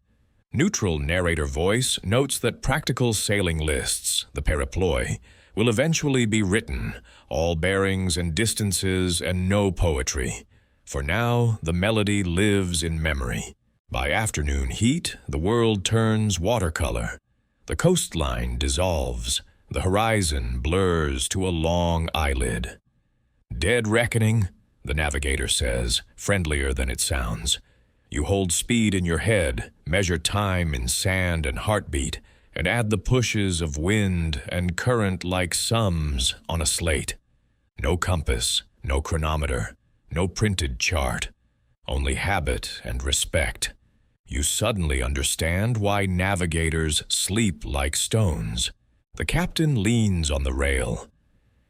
A: Neutral narrator voice notes that practical sailing lists, the periploi, will eventually be written, all bearings and distances and no poetry. For now, the melody lives in memory. By afternoon heat, the world turns watercolor. The coastline dissolves. The horizon blurs to a long eyelid. Dead reckoning, the navigator says, friendlier than it sounds. You hold speed in your head, measure time in sand and heartbeat, and add the pushes of wind and current like sums on a slate. No compass, no chronometer, no printed chart, only habit and respect. You suddenly understand why navigators sleep like stones. The captain leans on the rail.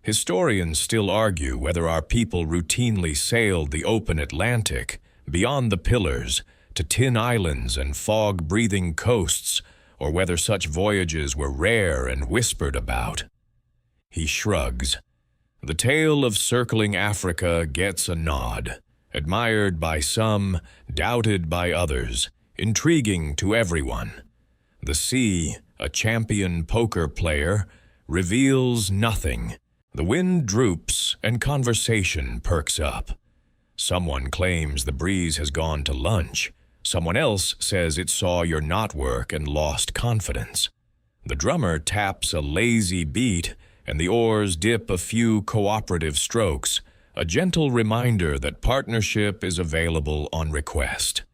A: Historians still argue whether our people routinely sailed the open Atlantic, beyond the pillars, to tin islands and fog-breathing coasts, or whether such voyages were rare and whispered about. He shrugs. The tale of circling Africa gets a nod, admired by some, doubted by others, intriguing to everyone. The sea, a champion poker player, reveals nothing. The wind droops and conversation perks up. Someone claims the breeze has gone to lunch. Someone else says it saw your knotwork and lost confidence. The drummer taps a lazy beat and the oars dip a few cooperative strokes, a gentle reminder that partnership is available on request.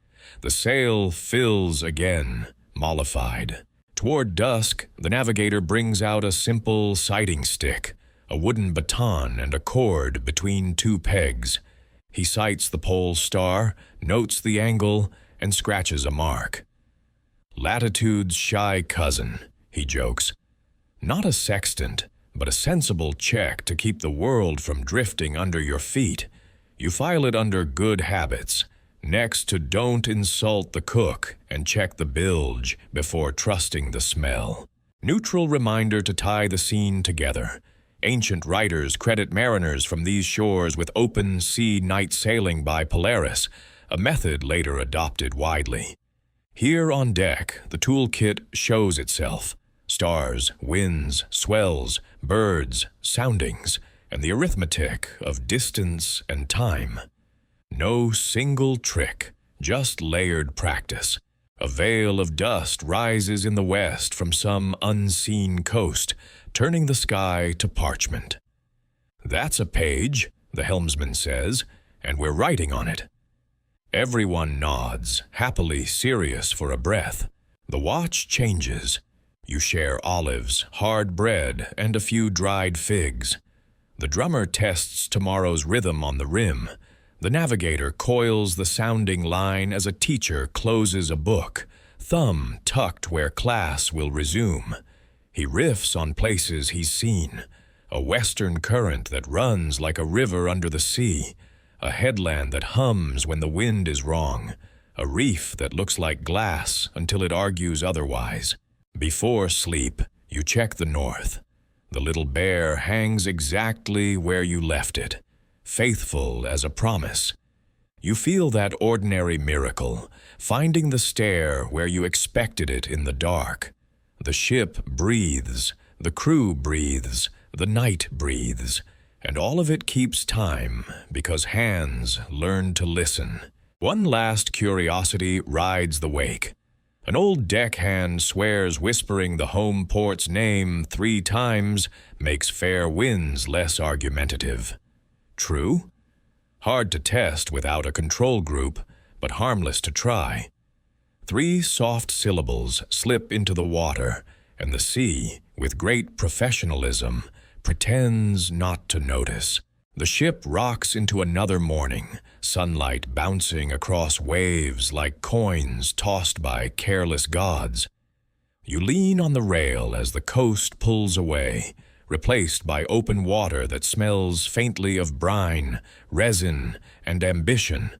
A: The sail fills again, mollified. Toward dusk, the navigator brings out a simple sighting stick, a wooden baton and a cord between two pegs. He sights the pole star, notes the angle, and scratches a mark. "Latitude's shy cousin," he jokes. "Not a sextant, but a sensible check to keep the world from drifting under your feet. You file it under good habits, next to don't insult the cook and check the bilge before trusting the smell." Neutral reminder to tie the scene together. Ancient writers credit mariners from these shores with open sea night sailing by Polaris, a method later adopted widely. Here on deck, the toolkit shows itself. Stars, winds, swells, birds, soundings, and the arithmetic of distance and time. No single trick, just layered practice. A veil of dust rises in the west from some unseen coast, turning the sky to parchment. "That's a page," the helmsman says, "and we're writing on it." Everyone nods, happily serious for a breath. The watch changes. You share olives, hard bread, and a few dried figs. The drummer tests tomorrow's rhythm on the rim. The navigator coils the sounding line as a teacher closes a book, thumb tucked where class will resume. He riffs on places he's seen, a western current that runs like a river under the sea, a headland that hums when the wind is wrong, a reef that looks like glass until it argues otherwise. Before sleep, you check the north. The little bear hangs exactly where you left it, faithful as a promise. You feel that ordinary miracle, finding the stair where you expected it in the dark. The ship breathes, the crew breathes, the night breathes, and all of it keeps time because hands learn to listen. One last curiosity rides the wake. An old deckhand swears whispering the home port's name 3 times makes fair winds less argumentative. True? Hard to test without a control group, but harmless to try. 3 soft syllables slip into the water, and the sea, with great professionalism, pretends not to notice. The ship rocks into another morning, sunlight bouncing across waves like coins tossed by careless gods. You lean on the rail as the coast pulls away, replaced by open water that smells faintly of brine, resin, and ambition.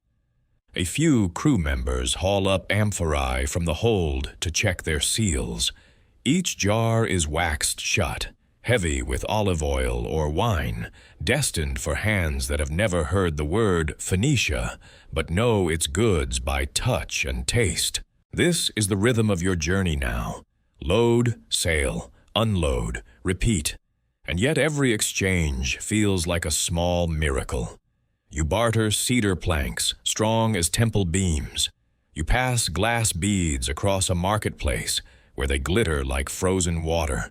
A: A few crew members haul up amphorae from the hold to check their seals. Each jar is waxed shut, heavy with olive oil or wine, destined for hands that have never heard the word Phoenicia, but know its goods by touch and taste. This is the rhythm of your journey now. Load, sail, unload, repeat. And yet every exchange feels like a small miracle. You barter cedar planks, strong as temple beams. You pass glass beads across a marketplace where they glitter like frozen water.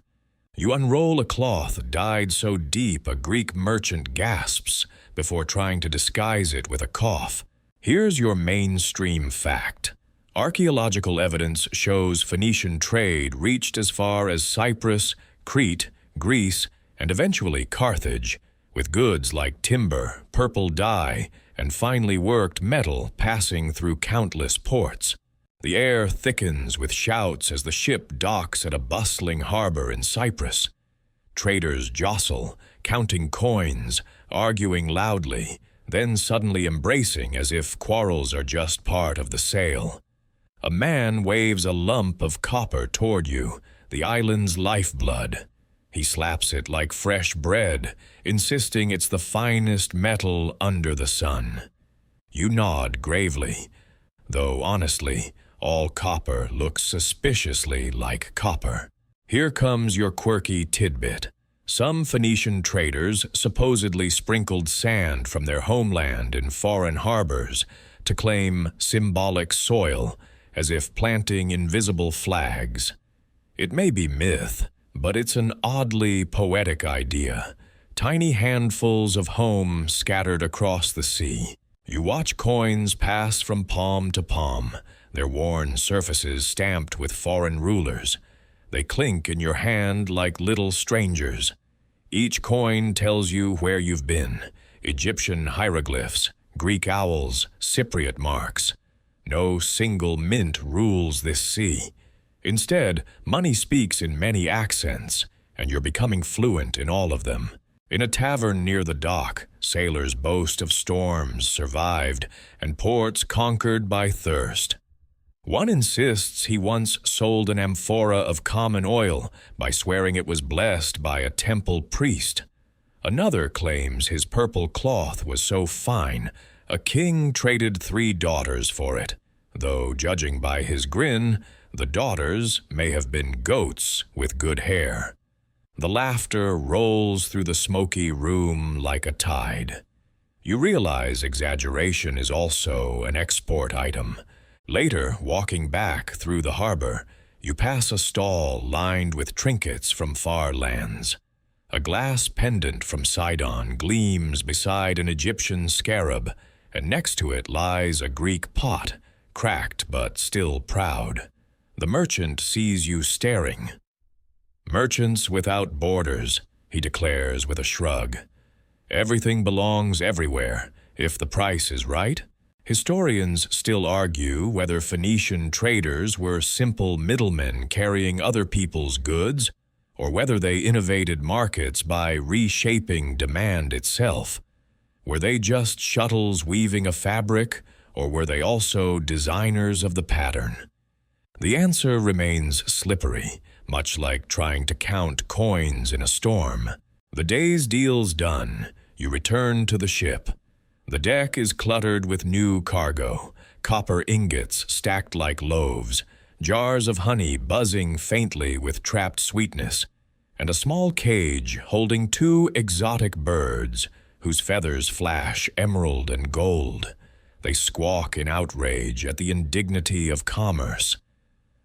A: You unroll a cloth dyed so deep a Greek merchant gasps before trying to disguise it with a cough. Here's your mainstream fact. Archaeological evidence shows Phoenician trade reached as far as Cyprus, Crete, Greece, and eventually Carthage, with goods like timber, purple dye, and finely worked metal passing through countless ports. The air thickens with shouts as the ship docks at a bustling harbor in Cyprus. Traders jostle, counting coins, arguing loudly, then suddenly embracing as if quarrels are just part of the sail. A man waves a lump of copper toward you, the island's lifeblood. He slaps it like fresh bread, insisting it's the finest metal under the sun. You nod gravely, though honestly, all copper looks suspiciously like copper. Here comes your quirky tidbit. Some Phoenician traders supposedly sprinkled sand from their homeland in foreign harbors to claim symbolic soil, as if planting invisible flags. It may be myth, but it's an oddly poetic idea. tiny handfuls of home scattered across the sea. You watch coins pass from palm to palm, their worn surfaces stamped with foreign rulers. They clink in your hand like little strangers. Each coin tells you where you've been: Egyptian hieroglyphs, Greek owls, Cypriot marks. No single mint rules this sea. Instead, money speaks in many accents, and you're becoming fluent in all of them. In a tavern near the dock, sailors boast of storms survived and ports conquered by thirst. One insists he once sold an amphora of common oil by swearing it was blessed by a temple priest. Another claims his purple cloth was so fine, a king traded 3 daughters for it, though judging by his grin, the daughters may have been goats with good hair. The laughter rolls through the smoky room like a tide. You realize exaggeration is also an export item. Later, walking back through the harbor, you pass a stall lined with trinkets from far lands. A glass pendant from Sidon gleams beside an Egyptian scarab, and next to it lies a Greek pot, cracked but still proud. The merchant sees you staring. "Merchants without borders," he declares with a shrug. "Everything belongs everywhere, if the price is right." Historians still argue whether Phoenician traders were simple middlemen carrying other people's goods, or whether they innovated markets by reshaping demand itself. Were they just shuttles weaving a fabric, or were they also designers of the pattern? The answer remains slippery, much like trying to count coins in a storm. The day's deal's done. You return to the ship. The deck is cluttered with new cargo, copper ingots stacked like loaves, jars of honey buzzing faintly with trapped sweetness, and a small cage holding 2 exotic birds whose feathers flash emerald and gold. They squawk in outrage at the indignity of commerce.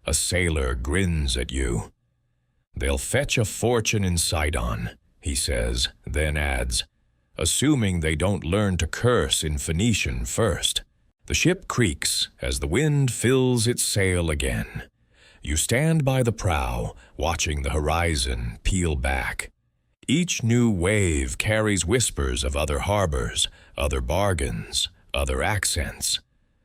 A: A sailor grins at you. "They'll fetch a fortune in Sidon," he says, then adds, "assuming they don't learn to curse in Phoenician first." The ship creaks as the wind fills its sail again. You stand by the prow, watching the horizon peel back. Each new wave carries whispers of other harbors, other bargains, other accents.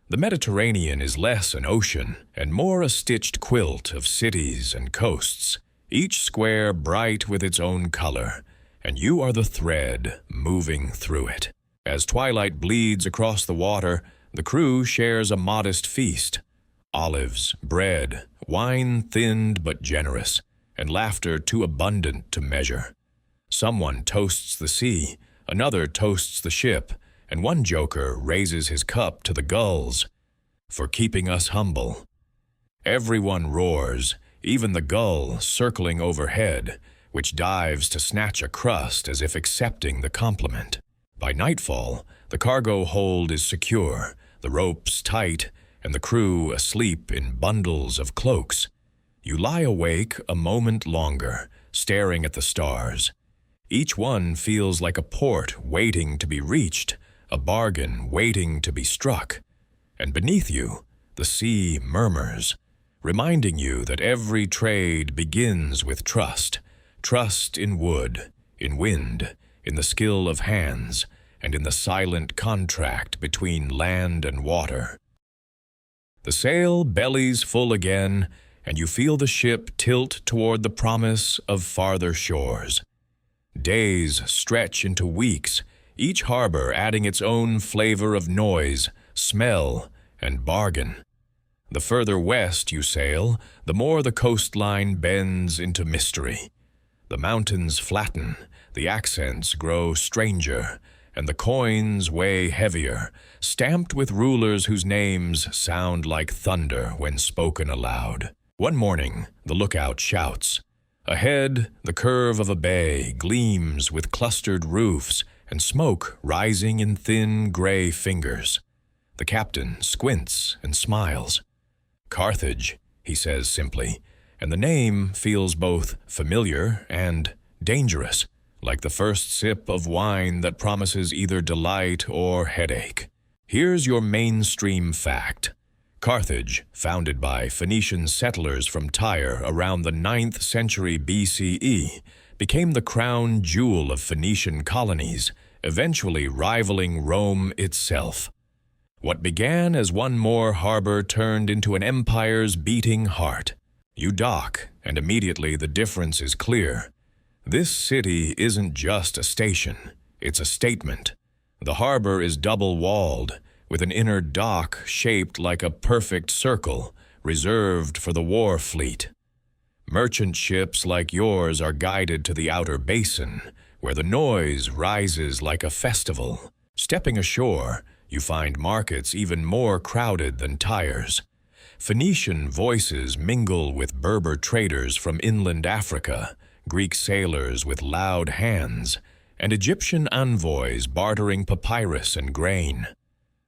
A: The Mediterranean is less an ocean and more a stitched quilt of cities and coasts, each square bright with its own color, and you are the thread moving through it. As twilight bleeds across the water, the crew shares a modest feast: olives, bread, wine thinned but generous, and laughter too abundant to measure. Someone toasts the sea, another toasts the ship, and one joker raises his cup to the gulls for keeping us humble. Everyone roars, even the gull circling overhead, which dives to snatch a crust as if accepting the compliment. By nightfall, the cargo hold is secure, the ropes tight, and the crew asleep in bundles of cloaks. You lie awake a moment longer, staring at the stars. Each one feels like a port waiting to be reached, a bargain waiting to be struck. And beneath you, the sea murmurs, reminding you that every trade begins with trust. Trust in wood, in wind, in the skill of hands, and in the silent contract between land and water. The sail bellies full again, and you feel the ship tilt toward the promise of farther shores. Days stretch into weeks, each harbor adding its own flavor of noise, smell, and bargain. The further west you sail, the more the coastline bends into mystery. The mountains flatten, the accents grow stranger, and the coins weigh heavier, stamped with rulers whose names sound like thunder when spoken aloud. One morning, the lookout shouts. Ahead, the curve of a bay gleams with clustered roofs and smoke rising in thin gray fingers. The captain squints and smiles. "Carthage," he says simply, and the name feels both familiar and dangerous, like the first sip of wine that promises either delight or headache. Here's your mainstream fact. Carthage, founded by Phoenician settlers from Tyre around the 9th century BCE, became the crown jewel of Phoenician colonies, eventually rivaling Rome itself. What began as one more harbor turned into an empire's beating heart. You dock, and immediately the difference is clear. This city isn't just a station, it's a statement. The harbor is double-walled, with an inner dock shaped like a perfect circle, reserved for the war fleet. Merchant ships like yours are guided to the outer basin, where the noise rises like a festival. Stepping ashore, you find markets even more crowded than Tyre's. Phoenician voices mingle with Berber traders from inland Africa, Greek sailors with loud hands, and Egyptian envoys bartering papyrus and grain.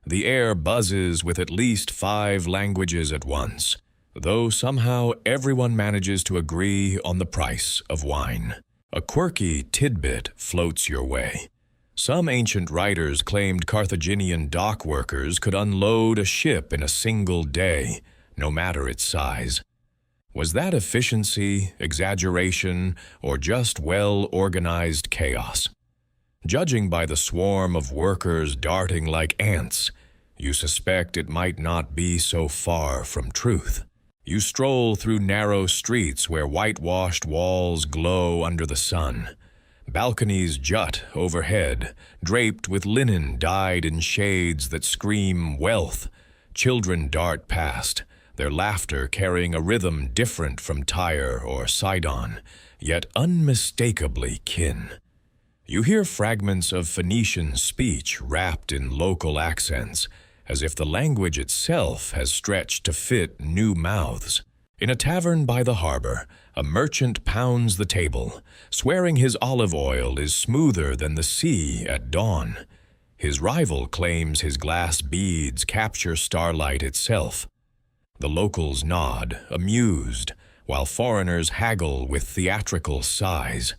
A: The air buzzes with at least 5 languages at once, though somehow everyone manages to agree on the price of wine. A quirky tidbit floats your way. Some ancient writers claimed Carthaginian dock workers could unload a ship in a single day, no matter its size. Was that efficiency, exaggeration, or just well-organized chaos? Judging by the swarm of workers darting like ants, you suspect it might not be so far from truth. You stroll through narrow streets where whitewashed walls glow under the sun. Balconies jut overhead, draped with linen dyed in shades that scream wealth. Children dart past, their laughter carrying a rhythm different from Tyre or Sidon, yet unmistakably kin. You hear fragments of Phoenician speech wrapped in local accents, as if the language itself has stretched to fit new mouths. In a tavern by the harbor, a merchant pounds the table, swearing his olive oil is smoother than the sea at dawn. His rival claims his glass beads capture starlight itself. The locals nod, amused, while foreigners haggle with theatrical sighs.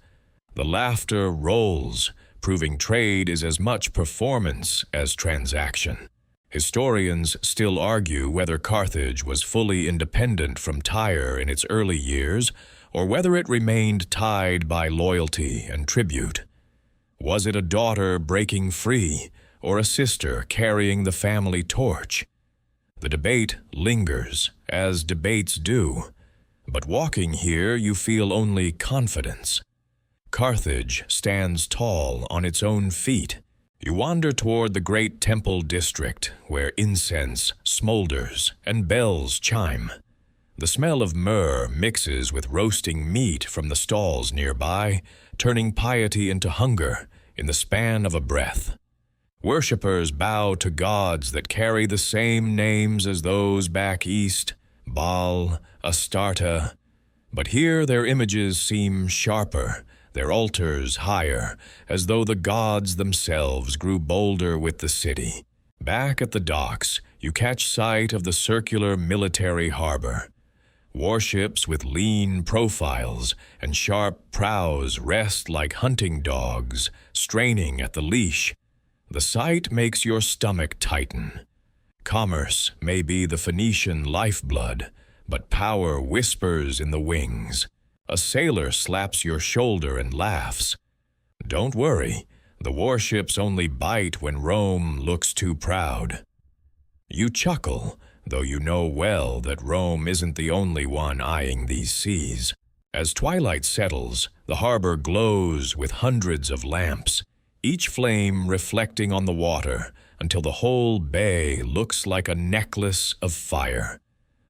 A: The laughter rolls, proving trade is as much performance as transaction. Historians still argue whether Carthage was fully independent from Tyre in its early years, or whether it remained tied by loyalty and tribute. Was it a daughter breaking free, or a sister carrying the family torch? The debate lingers, as debates do, but walking here you feel only confidence. Carthage stands tall on its own feet. You wander toward the great temple district, where incense smolders and bells chime. The smell of myrrh mixes with roasting meat from the stalls nearby, turning piety into hunger in the span of a breath. Worshippers bow to gods that carry the same names as those back east, Baal, Astarte. But here their images seem sharper, their altars higher, as though the gods themselves grew bolder with the city. Back at the docks, you catch sight of the circular military harbor. Warships with lean profiles and sharp prows rest like hunting dogs, straining at the leash. The sight makes your stomach tighten. Commerce may be the Phoenician lifeblood, but power whispers in the wings. A sailor slaps your shoulder and laughs. Don't worry, the warships only bite when Rome looks too proud. You chuckle, though you know well that Rome isn't the only one eyeing these seas. As twilight settles, the harbor glows with hundreds of lamps, each flame reflecting on the water until the whole bay looks like a necklace of fire.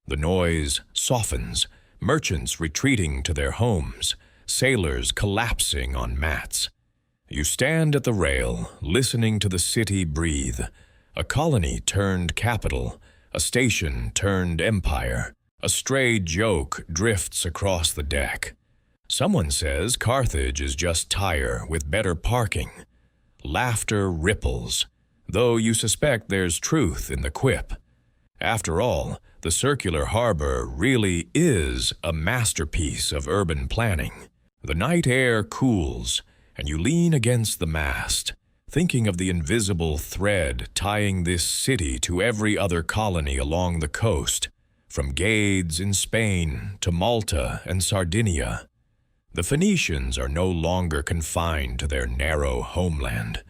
A: The noise softens, merchants retreating to their homes, sailors collapsing on mats. You stand at the rail, listening to the city breathe, a colony turned capital, a station turned empire. A stray joke drifts across the deck. Someone says Carthage is just Tyre with better parking. Laughter ripples, though you suspect there's truth in the quip. After all, the circular harbor really is a masterpiece of urban planning. The night air cools, and you lean against the mast, thinking of the invisible thread tying this city to every other colony along the coast, from Gades in Spain to Malta and Sardinia. The Phoenicians are no longer confined to their narrow homeland.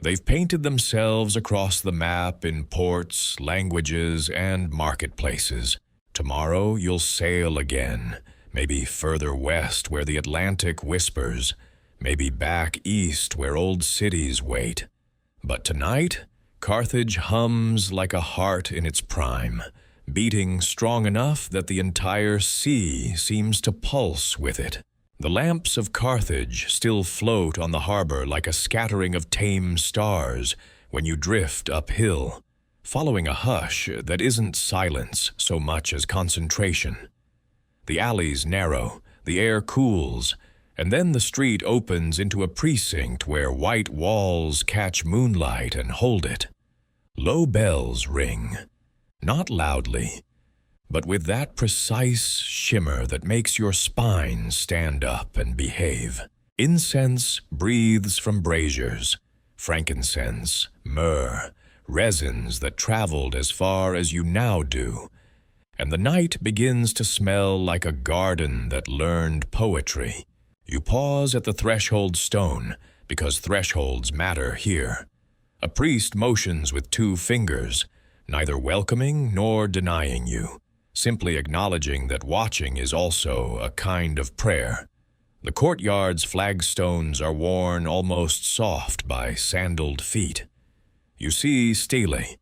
A: They've painted themselves across the map in ports, languages, and marketplaces. Tomorrow you'll sail again, maybe further west where the Atlantic whispers, maybe back east where old cities wait. But tonight, Carthage hums like a heart in its prime, beating strong enough that the entire sea seems to pulse with it. The lamps of Carthage still float on the harbor like a scattering of tame stars when you drift uphill, following a hush that isn't silence so much as concentration. The alleys narrow, the air cools, and then the street opens into a precinct where white walls catch moonlight and hold it. Low bells ring, not loudly, but with that precise shimmer that makes your spine stand up and behave. Incense breathes from braziers, frankincense, myrrh, resins that traveled as far as you now do, and the night begins to smell like a garden that learned poetry. You pause at the threshold stone, because thresholds matter here. A priest motions with 2 fingers, neither welcoming nor denying you, simply acknowledging that watching is also a kind of prayer. The courtyard's flagstones are worn almost soft by sandaled feet. You see stele,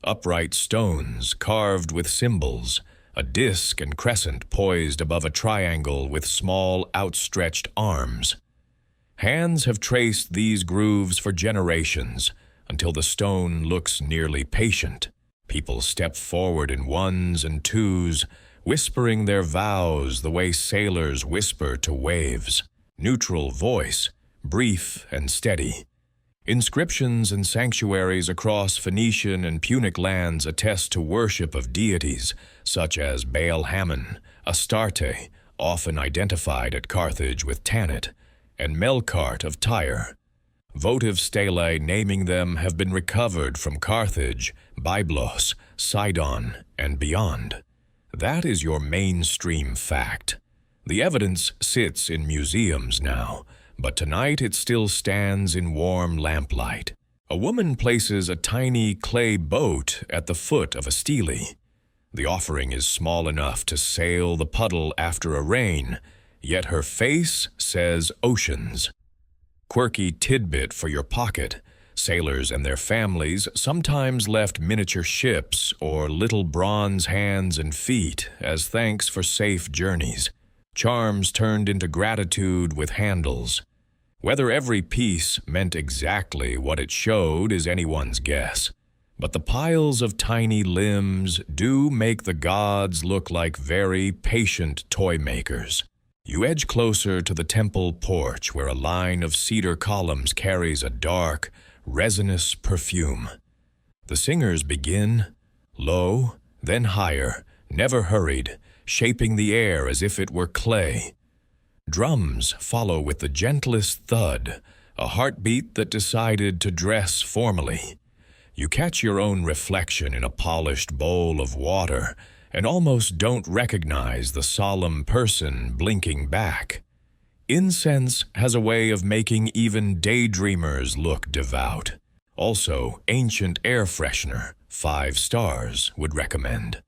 A: upright stones carved with symbols, a disc and crescent poised above a triangle with small outstretched arms. Hands have traced these grooves for generations until the stone looks nearly patient. People step forward in 1s and 2s, whispering their vows the way sailors whisper to waves. Neutral voice, brief and steady. Inscriptions and sanctuaries across Phoenician and Punic lands attest to worship of deities such as Baal Hammon, Astarte, often identified at Carthage with Tanit, and Melkart of Tyre. Votive stelae naming them have been recovered from Carthage, Byblos, Sidon, and beyond. That is your mainstream fact. The evidence sits in museums now, but tonight it still stands in warm lamplight. A woman places a tiny clay boat at the foot of a stele. The offering is small enough to sail the puddle after a rain, yet her face says oceans. Quirky tidbit for your pocket. Sailors and their families sometimes left miniature ships or little bronze hands and feet as thanks for safe journeys. Charms turned into gratitude with handles. Whether every piece meant exactly what it showed is anyone's guess. But the piles of tiny limbs do make the gods look like very patient toy makers. You edge closer to the temple porch where a line of cedar columns carries a dark, resinous perfume. The singers begin, low, then higher, never hurried, shaping the air as if it were clay. Drums follow with the gentlest thud, a heartbeat that decided to dress formally. You catch your own reflection in a polished bowl of water and almost don't recognize the solemn person blinking back. Incense has a way of making even daydreamers look devout. Also, ancient air freshener, 5 stars, would recommend.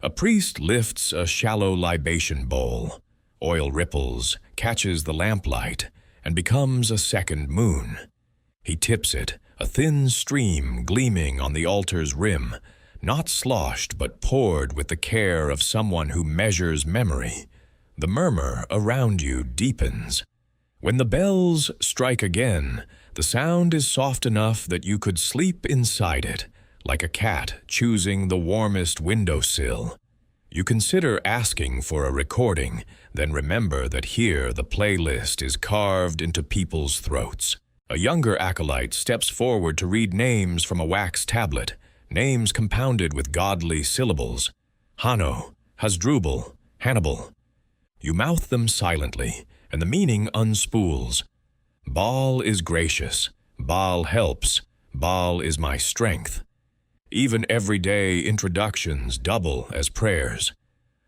A: A priest lifts a shallow libation bowl. Oil ripples, catches the lamplight, and becomes a second moon. He tips it, a thin stream gleaming on the altar's rim, not sloshed but poured with the care of someone who measures memory. The murmur around you deepens. When the bells strike again, the sound is soft enough that you could sleep inside it, like a cat choosing the warmest windowsill. You consider asking for a recording, then remember that here the playlist is carved into people's throats. A younger acolyte steps forward to read names from a wax tablet, names compounded with godly syllables. Hanno, Hasdrubal, Hannibal. You mouth them silently, and the meaning unspools. Baal is gracious, Baal helps, Baal is my strength. Even everyday introductions double as prayers.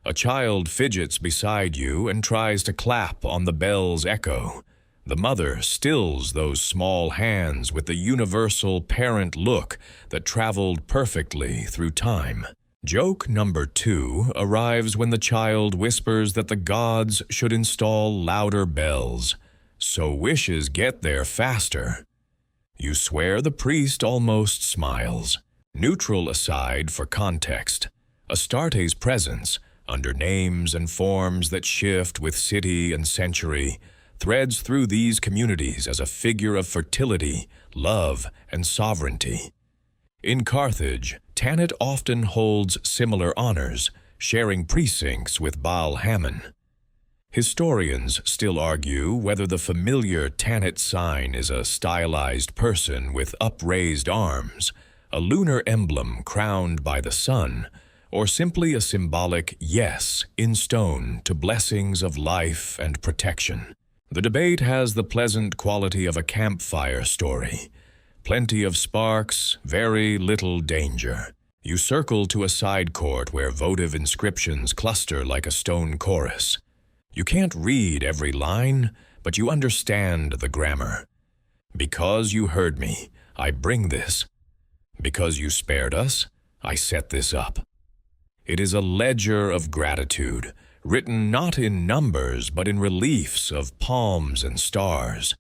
A: A child fidgets beside you and tries to clap on the bell's echo. The mother stills those small hands with the universal parent look that traveled perfectly through time. Joke number 2 arrives when the child whispers that the gods should install louder bells, so wishes get there faster. You swear the priest almost smiles. Neutral aside for context, Astarte's presence, under names and forms that shift with city and century, threads through these communities as a figure of fertility, love, and sovereignty. In Carthage, Tanit often holds similar honors, sharing precincts with Baal-Hamon. Historians still argue whether the familiar Tanit sign is a stylized person with upraised arms, a lunar emblem crowned by the sun, or simply a symbolic yes in stone to blessings of life and protection. The debate has the pleasant quality of a campfire story. Plenty of sparks, very little danger. You circle to a side court where votive inscriptions cluster like a stone chorus. You can't read every line, but you understand the grammar. Because you heard me, I bring this. Because you spared us, I set this up. It is a ledger of gratitude, written not in numbers but in reliefs of palms and stars.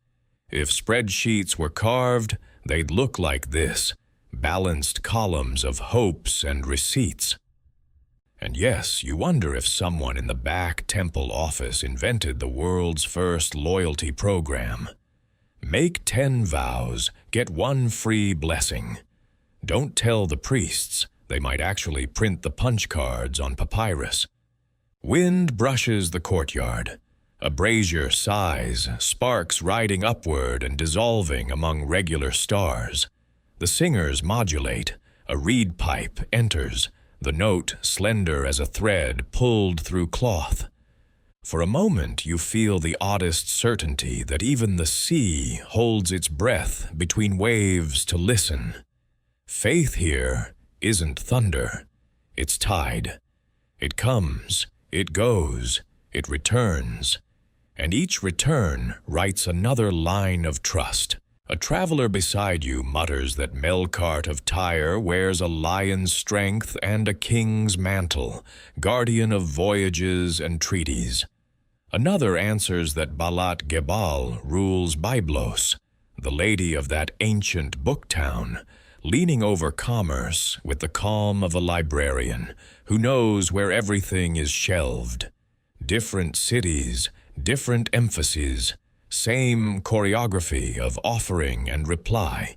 A: If spreadsheets were carved, they'd look like this, balanced columns of hopes and receipts. And yes, you wonder if someone in the back temple office invented the world's first loyalty program. Make 10 vows, get 1 free blessing. Don't tell the priests. They might actually print the punch cards on papyrus. Wind brushes the courtyard. A brazier sighs, sparks riding upward and dissolving among regular stars. The singers modulate. A reed pipe enters, the note slender as a thread pulled through cloth. For a moment you feel the oddest certainty that even the sea holds its breath between waves to listen. Faith here isn't thunder, it's tide. It comes, it goes, it returns, and each return writes another line of trust. A traveler beside you mutters that Melkart of Tyre wears a lion's strength and a king's mantle, guardian of voyages and treaties. Another answers that Balat Gebal rules Byblos, the lady of that ancient book town, leaning over commerce with the calm of a librarian who knows where everything is shelved. Different cities, different emphases, same choreography of offering and reply.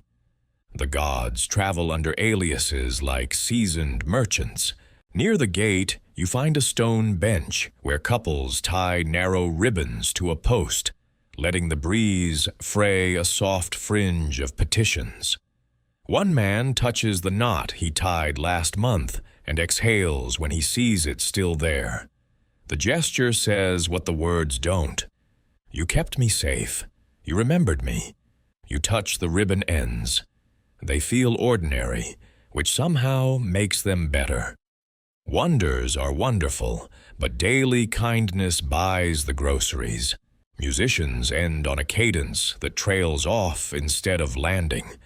A: The gods travel under aliases like seasoned merchants. Near the gate, you find a stone bench where couples tie narrow ribbons to a post, letting the breeze fray a soft fringe of petitions. One man touches the knot he tied last month and exhales when he sees it still there. The gesture says what the words don't. You kept me safe. You remembered me. You touch the ribbon ends. They feel ordinary, which somehow makes them better. Wonders are wonderful, but daily kindness buys the groceries. Musicians end on a cadence that trails off instead of landing,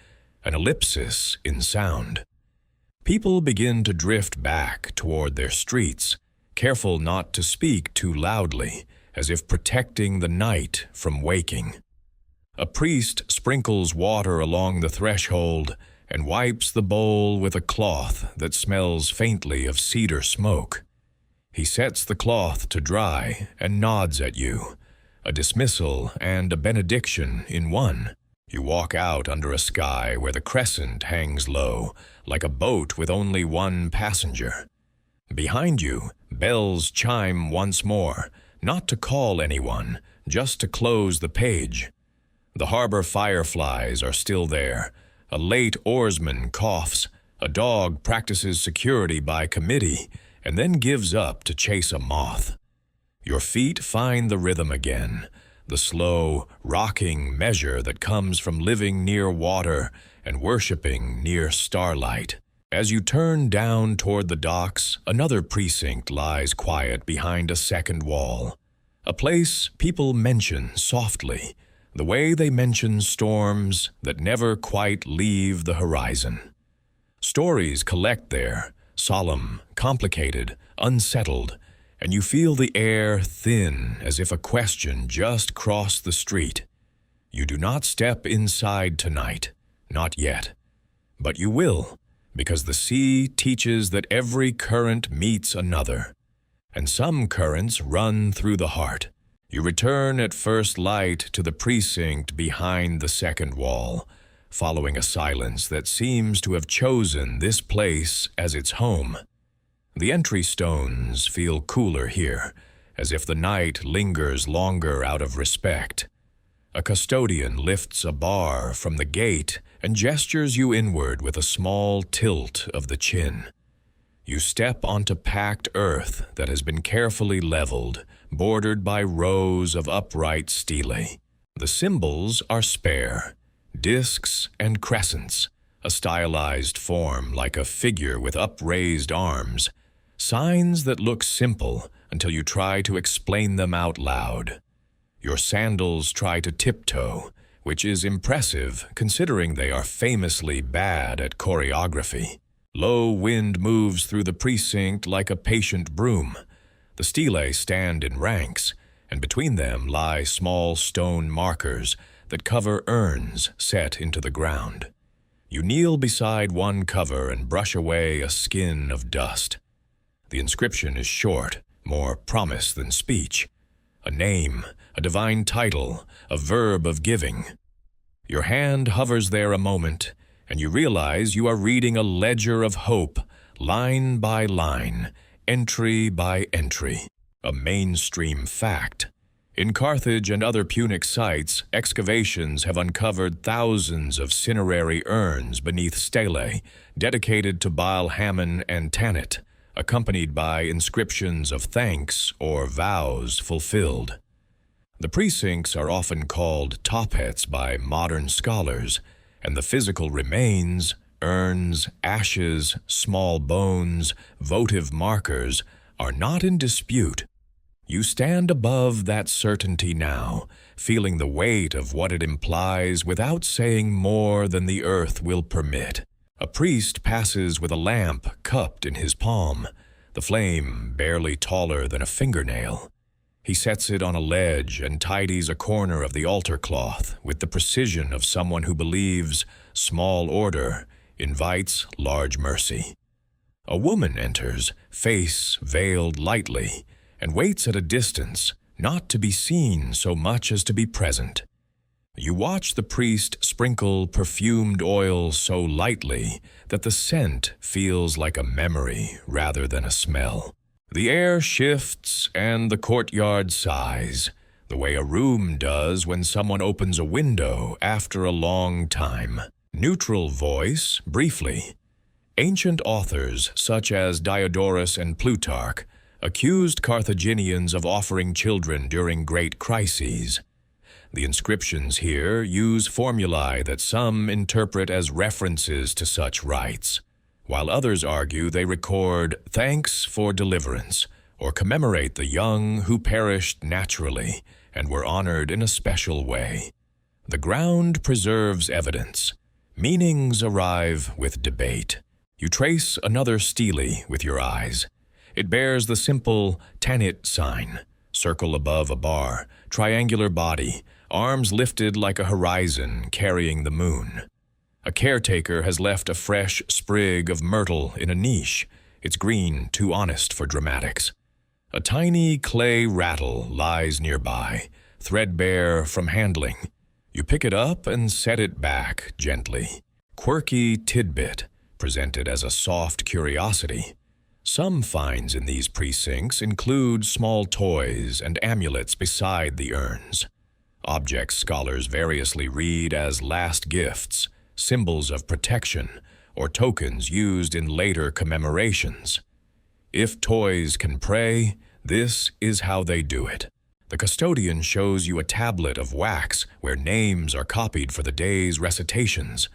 A: an ellipsis in sound. People begin to drift back toward their streets, careful not to speak too loudly, as if protecting the night from waking. A priest sprinkles water along the threshold and wipes the bowl with a cloth that smells faintly of cedar smoke. He sets the cloth to dry and nods at you, a dismissal and a benediction in one. You walk out under a sky where the crescent hangs low, like a boat with only one passenger. Behind you, bells chime once more, not to call anyone, just to close the page. The harbor fireflies are still there. A late oarsman coughs. A dog practices security by committee and then gives up to chase a moth. Your feet find the rhythm again. the slow, rocking measure that comes from living near water and worshipping near starlight. As you turn down toward the docks, another precinct lies quiet behind a second wall, a place people mention softly, the way they mention storms that never quite leave the horizon. Stories collect there, solemn, complicated, unsettled, and you feel the air thin as if a question just crossed the street. You do not step inside tonight, not yet, but you will, because the sea teaches that every current meets another, and some currents run through the heart. You return at first light to the precinct behind the second wall, following a silence that seems to have chosen this place as its home. The entry stones feel cooler here, as if the night lingers longer out of respect. A custodian lifts a bar from the gate and gestures you inward with a small tilt of the chin. You step onto packed earth that has been carefully leveled, bordered by rows of upright stelae. The symbols are spare, discs and crescents, a stylized form like a figure with upraised arms, signs that look simple until you try to explain them out loud. Your sandals try to tiptoe, which is impressive considering they are famously bad at choreography. Low wind moves through the precinct like a patient broom. The stelae stand in ranks, and between them lie small stone markers that cover urns set into the ground. You kneel beside one cover and brush away a skin of dust. The inscription is short, more promise than speech. A name, a divine title, a verb of giving. Your hand hovers there a moment, and you realize you are reading a ledger of hope, line by line, entry by entry. A mainstream fact. In Carthage and other Punic sites, excavations have uncovered thousands of cinerary urns beneath stelae, dedicated to Baal Hammon and Tanit, accompanied by inscriptions of thanks or vows fulfilled. The precincts are often called tophets by modern scholars, and the physical remains, urns, ashes, small bones, votive markers, are not in dispute. You stand above that certainty now, feeling the weight of what it implies without saying more than the earth will permit. A priest passes with a lamp cupped in his palm, the flame barely taller than a fingernail. He sets it on a ledge and tidies a corner of the altar cloth with the precision of someone who believes small order invites large mercy. A woman enters, face veiled lightly, and waits at a distance, not to be seen so much as to be present. You watch the priest sprinkle perfumed oil so lightly that the scent feels like a memory rather than a smell. The air shifts and the courtyard sighs, the way a room does when someone opens a window after a long time. Neutral voice, briefly. Ancient authors, such as Diodorus and Plutarch, accused Carthaginians of offering children during great crises. The inscriptions here use formulae that some interpret as references to such rites, while others argue they record thanks for deliverance or commemorate the young who perished naturally and were honored in a special way. The ground preserves evidence. Meanings arrive with debate. You trace another stele with your eyes. It bears the simple Tanit sign, circle above a bar, triangular body, arms lifted like a horizon carrying the moon. A caretaker has left a fresh sprig of myrtle in a niche, its green too honest for dramatics. A tiny clay rattle lies nearby, threadbare from handling. You pick it up and set it back gently. Quirky tidbit, presented as a soft curiosity. Some finds in these precincts include small toys and amulets beside the urns. Objects scholars variously read as last gifts, symbols of protection, or tokens used in later commemorations. If toys can pray, this is how they do it. The custodian shows you a tablet of wax where names are copied for the day's recitations.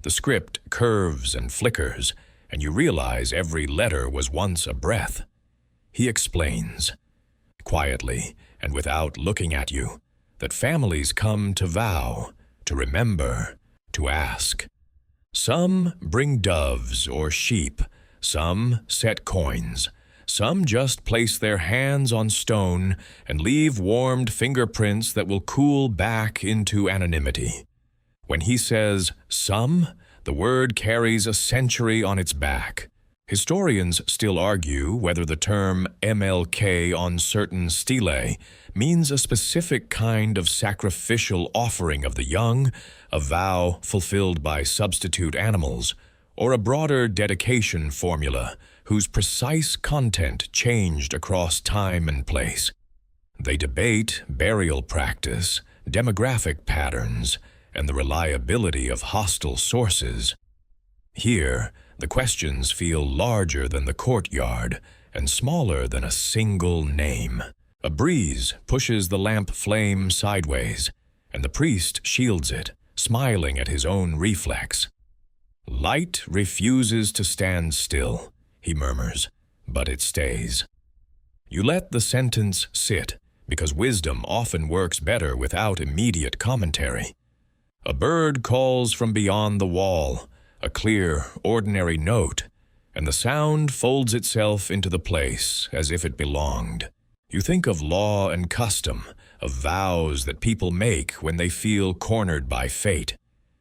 A: The script curves and flickers, and you realize every letter was once a breath. He explains, quietly and without looking at you, that families come to vow, to remember, to ask. Some bring doves or sheep, some set coins, some just place their hands on stone and leave warmed fingerprints that will cool back into anonymity. When he says some, the word carries a century on its back. Historians still argue whether the term MLK on certain stelae means a specific kind of sacrificial offering of the young, a vow fulfilled by substitute animals, or a broader dedication formula whose precise content changed across time and place. They debate burial practice, demographic patterns, and the reliability of hostile sources. Here, the questions feel larger than the courtyard and smaller than a single name. A breeze pushes the lamp flame sideways, and the priest shields it, smiling at his own reflex. Light refuses to stand still, he murmurs, but it stays. You let the sentence sit, because wisdom often works better without immediate commentary. A bird calls from beyond the wall, a clear, ordinary note, and the sound folds itself into the place as if it belonged. You think of law and custom, of vows that people make when they feel cornered by fate.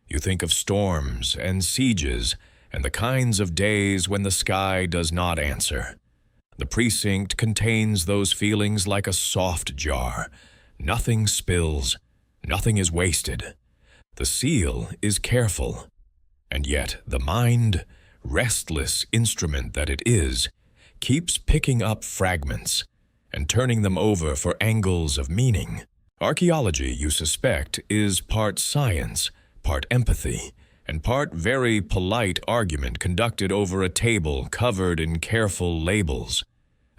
A: You think of storms and sieges and the kinds of days when the sky does not answer. The precinct contains those feelings like a soft jar. Nothing spills, nothing is wasted. The seal is careful. And yet the mind, restless instrument that it is, keeps picking up fragments and turning them over for angles of meaning. Archaeology, you suspect, is part science, part empathy, and part very polite argument conducted over a table covered in careful labels.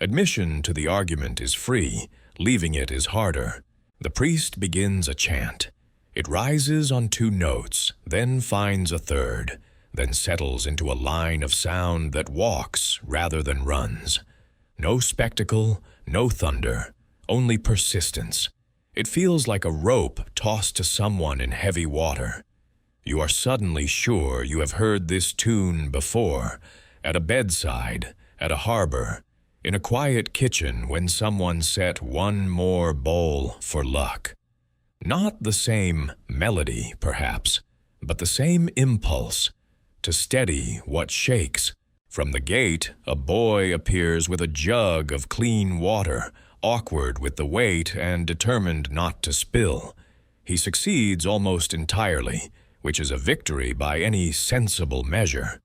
A: Admission to the argument is free, leaving it is harder. The priest begins a chant. It rises on 2 notes, then finds a third, then settles into a line of sound that walks rather than runs. No spectacle, no thunder, only persistence. It feels like a rope tossed to someone in heavy water. You are suddenly sure you have heard this tune before, at a bedside, at a harbor, in a quiet kitchen when someone set one more bowl for luck. Not the same melody, perhaps, but the same impulse, to steady what shakes. From the gate, a boy appears with a jug of clean water, awkward with the weight and determined not to spill. He succeeds almost entirely, which is a victory by any sensible measure.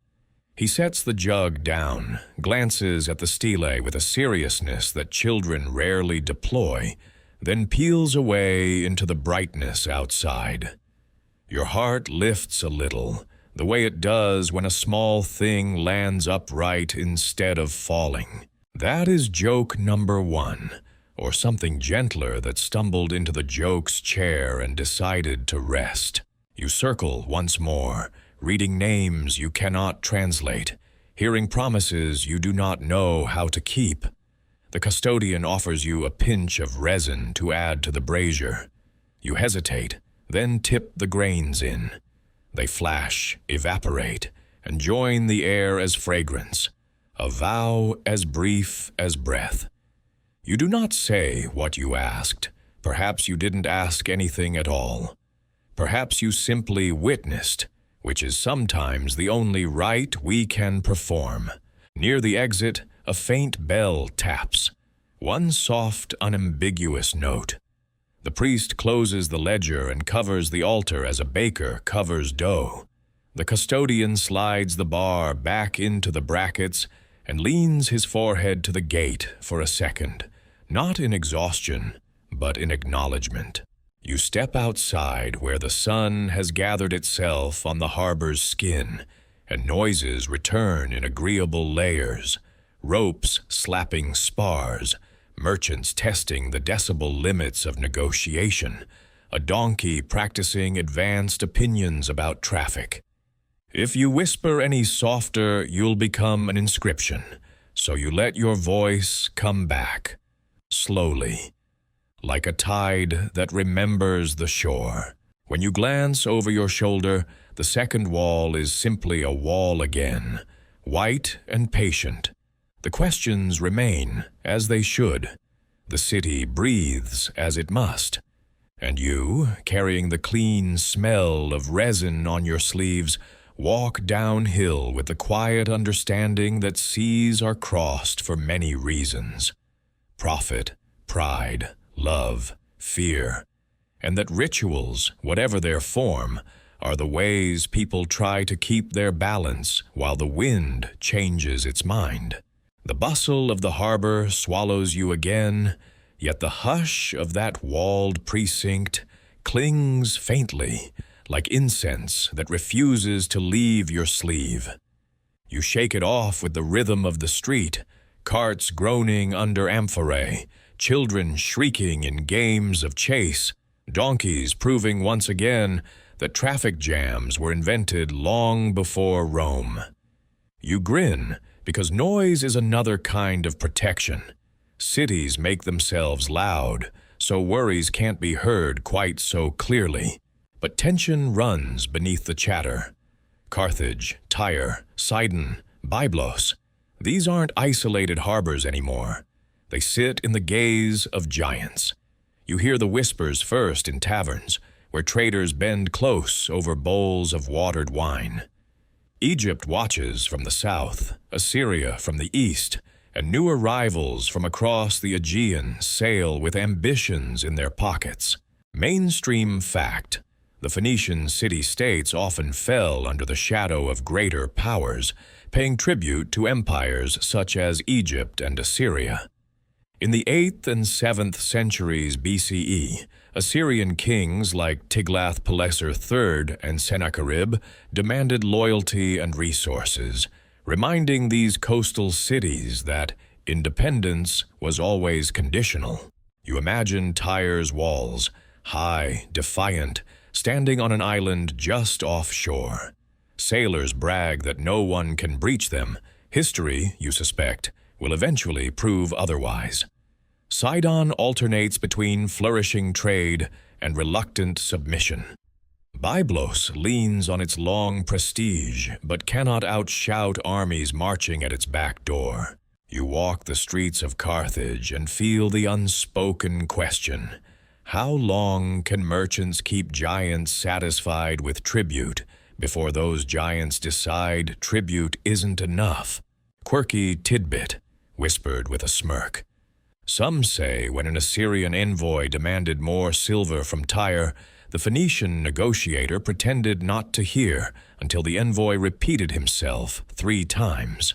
A: He sets the jug down, glances at the stele with a seriousness that children rarely deploy, then peels away into the brightness outside. Your heart lifts a little, the way it does when a small thing lands upright instead of falling. That is joke number 1, or something gentler that stumbled into the joke's chair and decided to rest. You circle once more, reading names you cannot translate, hearing promises you do not know how to keep. The custodian offers you a pinch of resin to add to the brazier. You hesitate, then tip the grains in. They flash, evaporate, and join the air as fragrance, a vow as brief as breath. You do not say what you asked. Perhaps you didn't ask anything at all. Perhaps you simply witnessed, which is sometimes the only rite we can perform. Near the exit, a faint bell taps, one soft, unambiguous note. The priest closes the ledger and covers the altar as a baker covers dough. The custodian slides the bar back into the brackets and leans his forehead to the gate for a second, not in exhaustion, but in acknowledgement. You step outside where the sun has gathered itself on the harbor's skin, and noises return in agreeable layers, ropes slapping spars, merchants testing the decibel limits of negotiation, a donkey practicing advanced opinions about traffic. If you whisper any softer, you'll become an inscription, so you let your voice come back, slowly, like a tide that remembers the shore. When you glance over your shoulder, the second wall is simply a wall again, white and patient. The questions remain, as they should. The city breathes as it must. And you, carrying the clean smell of resin on your sleeves, walk downhill with the quiet understanding that seas are crossed for many reasons. Profit, pride, love, fear, and that rituals, whatever their form, are the ways people try to keep their balance while the wind changes its mind. The bustle of the harbor swallows you again, yet the hush of that walled precinct clings faintly, like incense that refuses to leave your sleeve. You shake it off with the rhythm of the street, carts groaning under amphorae, children shrieking in games of chase, donkeys proving once again that traffic jams were invented long before Rome. You grin, because noise is another kind of protection. Cities make themselves loud, so worries can't be heard quite so clearly. But tension runs beneath the chatter. Carthage, Tyre, Sidon, Byblos, these aren't isolated harbors anymore. They sit in the gaze of giants. You hear the whispers first in taverns, where traders bend close over bowls of watered wine. Egypt watches from the south, Assyria from the east, and new arrivals from across the Aegean sail with ambitions in their pockets. Mainstream fact: the Phoenician city-states often fell under the shadow of greater powers, paying tribute to empires such as Egypt and Assyria. In the 8th and 7th centuries BCE, Assyrian kings like Tiglath-Pileser III and Sennacherib demanded loyalty and resources, reminding these coastal cities that independence was always conditional. You imagine Tyre's walls, high, defiant, standing on an island just offshore. Sailors brag that no one can breach them. History, you suspect, will eventually prove otherwise. Sidon alternates between flourishing trade and reluctant submission. Byblos leans on its long prestige, but cannot outshout armies marching at its back door. You walk the streets of Carthage and feel the unspoken question: how long can merchants keep giants satisfied with tribute before those giants decide tribute isn't enough? Quirky tidbit, whispered with a smirk. Some say when an Assyrian envoy demanded more silver from Tyre, the Phoenician negotiator pretended not to hear until the envoy repeated himself 3 times.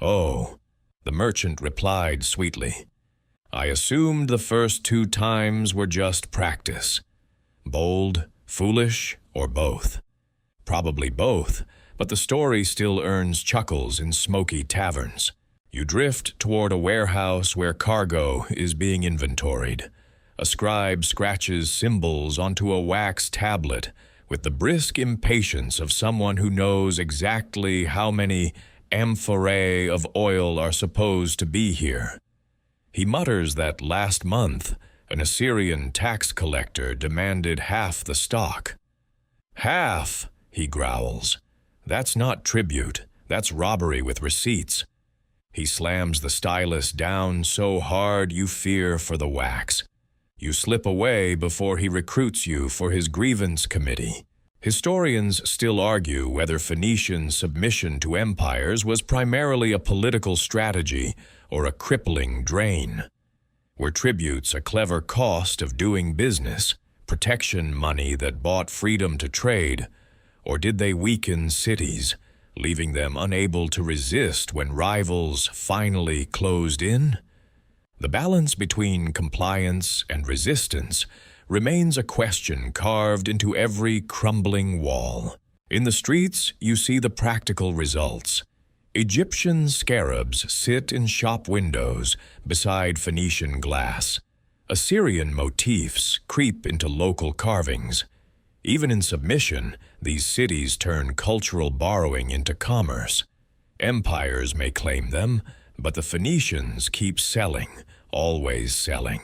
A: "Oh," the merchant replied sweetly. "I assumed the first 2 times were just practice. Bold, foolish, or both? Probably both, but the story still earns chuckles in smoky taverns. You drift toward a warehouse where cargo is being inventoried. A scribe scratches symbols onto a wax tablet with the brisk impatience of someone who knows exactly how many amphorae of oil are supposed to be here. He mutters that last month, an Assyrian tax collector demanded half the stock. "Half," he growls. "That's not tribute, that's robbery with receipts." He slams the stylus down so hard you fear for the wax. You slip away before he recruits you for his grievance committee. Historians still argue whether Phoenician submission to empires was primarily a political strategy or a crippling drain. Were tributes a clever cost of doing business, protection money that bought freedom to trade, or did they weaken cities, leaving them unable to resist when rivals finally closed in? The balance between compliance and resistance remains a question carved into every crumbling wall. In the streets, you see the practical results. Egyptian scarabs sit in shop windows beside Phoenician glass. Assyrian motifs creep into local carvings. Even in submission, these cities turn cultural borrowing into commerce. Empires may claim them, but the Phoenicians keep selling, always selling.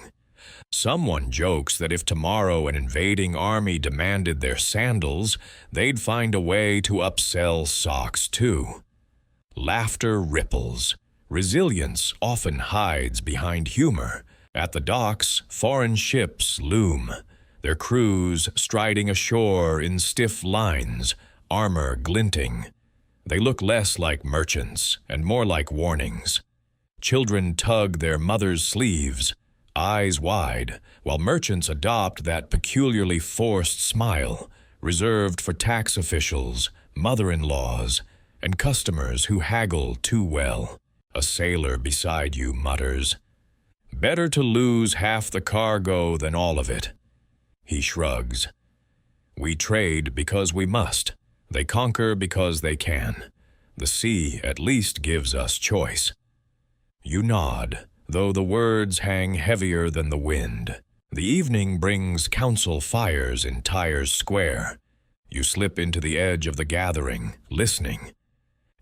A: Someone jokes that if tomorrow an invading army demanded their sandals, they'd find a way to upsell socks too. Laughter ripples. Resilience often hides behind humor. At the docks, foreign ships loom, their crews striding ashore in stiff lines, armor glinting. They look less like merchants and more like warnings. Children tug their mothers' sleeves, eyes wide, while merchants adopt that peculiarly forced smile, reserved for tax officials, mother-in-laws, and customers who haggle too well. A sailor beside you mutters, "Better to lose half the cargo than all of it." He shrugs. We trade because we must. They conquer because they can. The sea at least gives us choice. You nod, though the words hang heavier than the wind. The evening brings council fires in Tyre's square. You slip into the edge of the gathering, listening.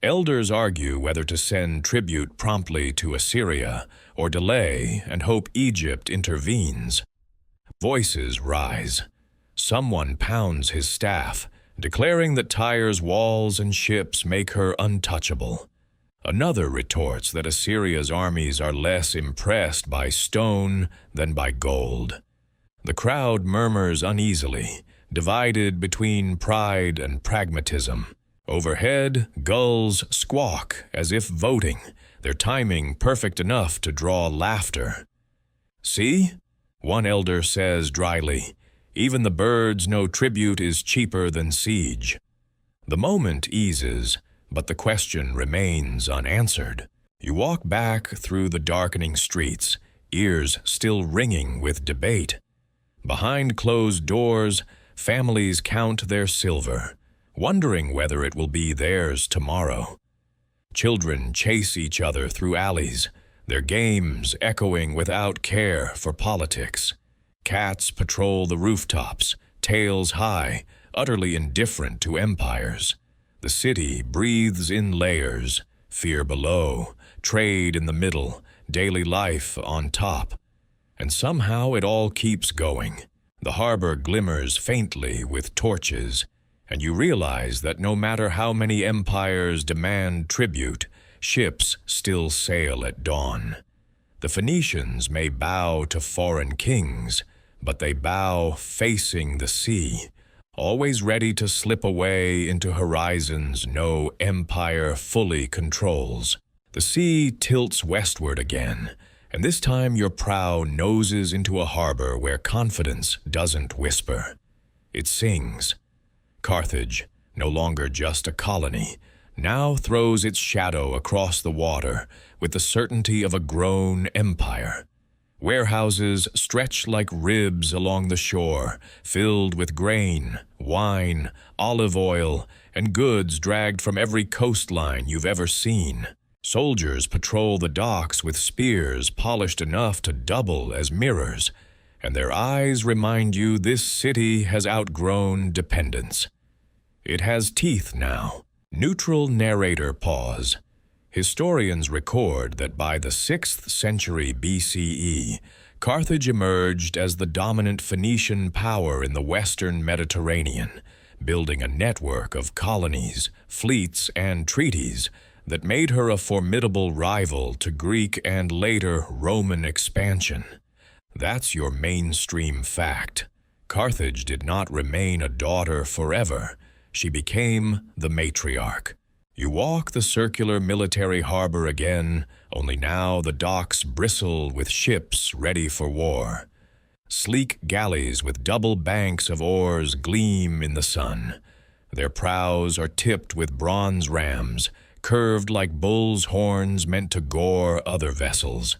A: Elders argue whether to send tribute promptly to Assyria or delay and hope Egypt intervenes. Voices rise. Someone pounds his staff, declaring that Tyre's walls and ships make her untouchable. Another retorts that Assyria's armies are less impressed by stone than by gold. The crowd murmurs uneasily, divided between pride and pragmatism. Overhead, gulls squawk as if voting, their timing perfect enough to draw laughter. "See?" one elder says dryly, "even the birds know tribute is cheaper than siege." The moment eases, but the question remains unanswered. You walk back through the darkening streets, ears still ringing with debate. Behind closed doors, families count their silver, wondering whether it will be theirs tomorrow. Children chase each other through alleys, their games echoing without care for politics. Cats patrol the rooftops, tails high, utterly indifferent to empires. The city breathes in layers, fear below, trade in the middle, daily life on top. And somehow it all keeps going. The harbor glimmers faintly with torches, and you realize that no matter how many empires demand tribute, ships still sail at dawn. The Phoenicians may bow to foreign kings, but they bow facing the sea, always ready to slip away into horizons no empire fully controls. The sea tilts westward again, and this time your prow noses into a harbor where confidence doesn't whisper. It sings. Carthage, no longer just a colony, now throws its shadow across the water with the certainty of a grown empire. Warehouses stretch like ribs along the shore, filled with grain, wine, olive oil, and goods dragged from every coastline you've ever seen. Soldiers patrol the docks with spears polished enough to double as mirrors, and their eyes remind you this city has outgrown dependence. It has teeth now. Neutral narrator pause. Historians record that by the 6th century BCE, Carthage emerged as the dominant Phoenician power in the western Mediterranean, building a network of colonies, fleets, and treaties that made her a formidable rival to Greek and later Roman expansion. That's your mainstream fact. Carthage did not remain a daughter forever. She became the matriarch. You walk the circular military harbor again, only now the docks bristle with ships ready for war. Sleek galleys with double banks of oars gleam in the sun. Their prows are tipped with bronze rams, curved like bulls' horns meant to gore other vessels.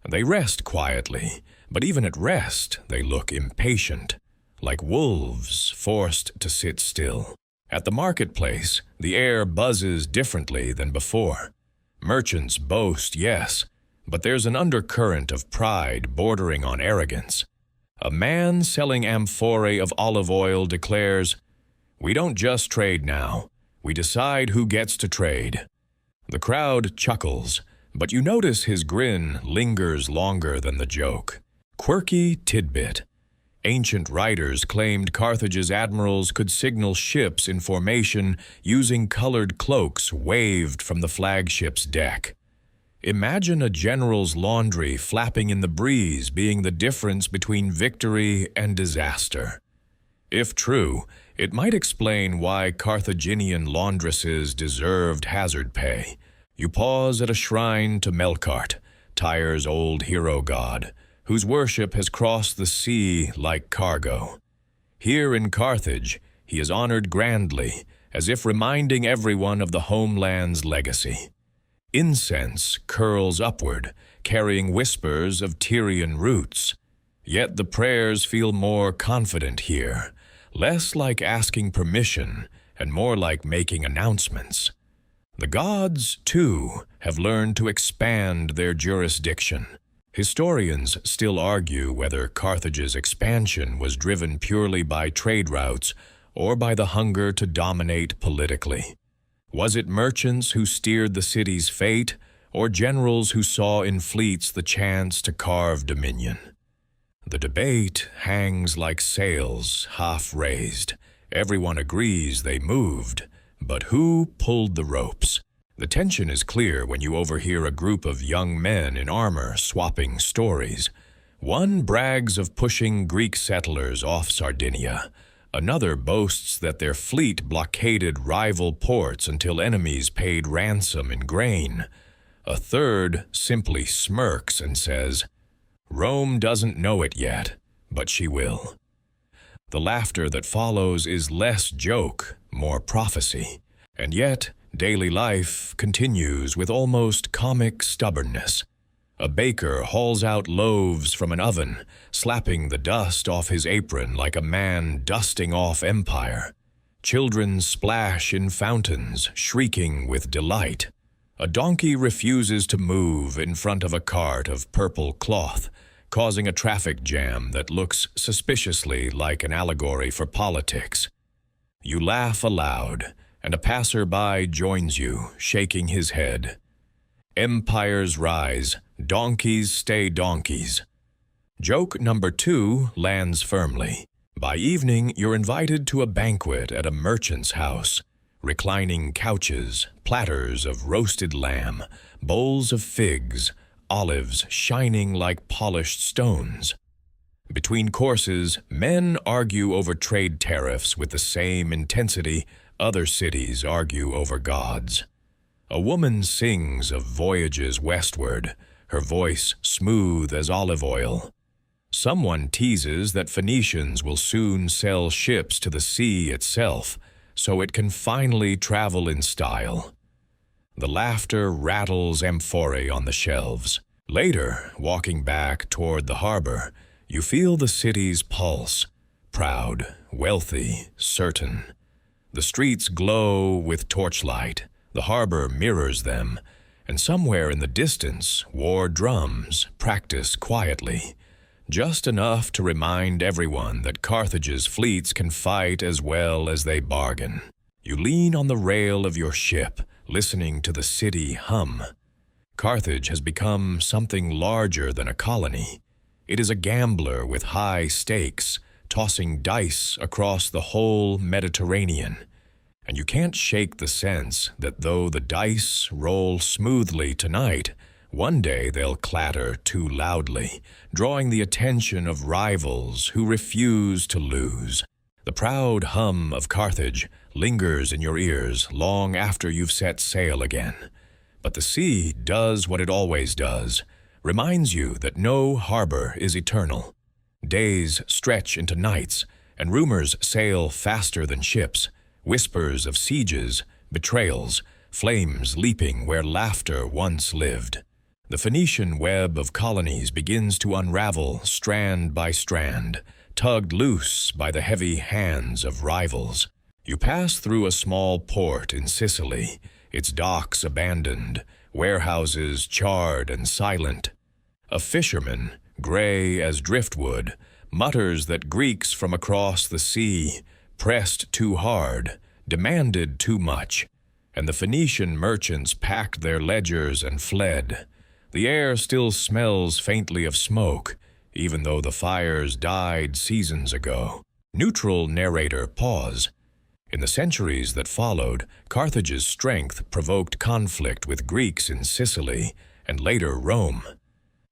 A: They rest quietly, but even at rest they look impatient, like wolves forced to sit still. At the marketplace, the air buzzes differently than before. Merchants boast, yes, but there's an undercurrent of pride bordering on arrogance. A man selling amphorae of olive oil declares, "We don't just trade now, we decide who gets to trade." The crowd chuckles, but you notice his grin lingers longer than the joke. Quirky tidbit. Ancient writers claimed Carthage's admirals could signal ships in formation using colored cloaks waved from the flagship's deck. Imagine a general's laundry flapping in the breeze being the difference between victory and disaster. If true, it might explain why Carthaginian laundresses deserved hazard pay. You pause at a shrine to Melkart, Tyre's old hero god, whose worship has crossed the sea like cargo. Here in Carthage, he is honored grandly, as if reminding everyone of the homeland's legacy. Incense curls upward, carrying whispers of Tyrian roots. Yet the prayers feel more confident here, less like asking permission and more like making announcements. The gods, too, have learned to expand their jurisdiction. Historians still argue whether Carthage's expansion was driven purely by trade routes or by the hunger to dominate politically. Was it merchants who steered the city's fate, or generals who saw in fleets the chance to carve dominion? The debate hangs like sails half raised. Everyone agrees they moved, but who pulled the ropes? The tension is clear when you overhear a group of young men in armor swapping stories. One brags of pushing Greek settlers off Sardinia. Another boasts that their fleet blockaded rival ports until enemies paid ransom in grain. A third simply smirks and says, "Rome doesn't know it yet, but she will." The laughter that follows is less joke, more prophecy. And yet, daily life continues with almost comic stubbornness. A baker hauls out loaves from an oven, slapping the dust off his apron like a man dusting off empire. Children splash in fountains, shrieking with delight. A donkey refuses to move in front of a cart of purple cloth, causing a traffic jam that looks suspiciously like an allegory for politics. You laugh aloud, and a passerby joins you, shaking his head. Empires rise, donkeys stay donkeys. Joke number 2 lands firmly. By evening, you're invited to a banquet at a merchant's house. Reclining couches, platters of roasted lamb, bowls of figs, olives shining like polished stones. Between courses, men argue over trade tariffs with the same intensity other cities argue over gods. A woman sings of voyages westward, her voice smooth as olive oil. Someone teases that Phoenicians will soon sell ships to the sea itself, so it can finally travel in style. The laughter rattles amphorae on the shelves. Later, walking back toward the harbor, you feel the city's pulse, proud, wealthy, certain. The streets glow with torchlight, the harbor mirrors them, and somewhere in the distance, war drums practice quietly, just enough to remind everyone that Carthage's fleets can fight as well as they bargain. You lean on the rail of your ship, listening to the city hum. Carthage has become something larger than a colony. It is a gambler with high stakes, tossing dice across the whole Mediterranean. And you can't shake the sense that though the dice roll smoothly tonight, one day they'll clatter too loudly, drawing the attention of rivals who refuse to lose. The proud hum of Carthage lingers in your ears long after you've set sail again. But the sea does what it always does, reminds you that no harbor is eternal. Days stretch into nights, and rumors sail faster than ships, whispers of sieges, betrayals, flames leaping where laughter once lived. The Phoenician web of colonies begins to unravel strand by strand, tugged loose by the heavy hands of rivals. You pass through a small port in Sicily, its docks abandoned, warehouses charred and silent. A fisherman, gray as driftwood, mutters that Greeks from across the sea pressed too hard, demanded too much, and the Phoenician merchants packed their ledgers and fled. The air still smells faintly of smoke, even though the fires died seasons ago. Neutral narrator pause. In the centuries that followed, Carthage's strength provoked conflict with Greeks in Sicily and later Rome.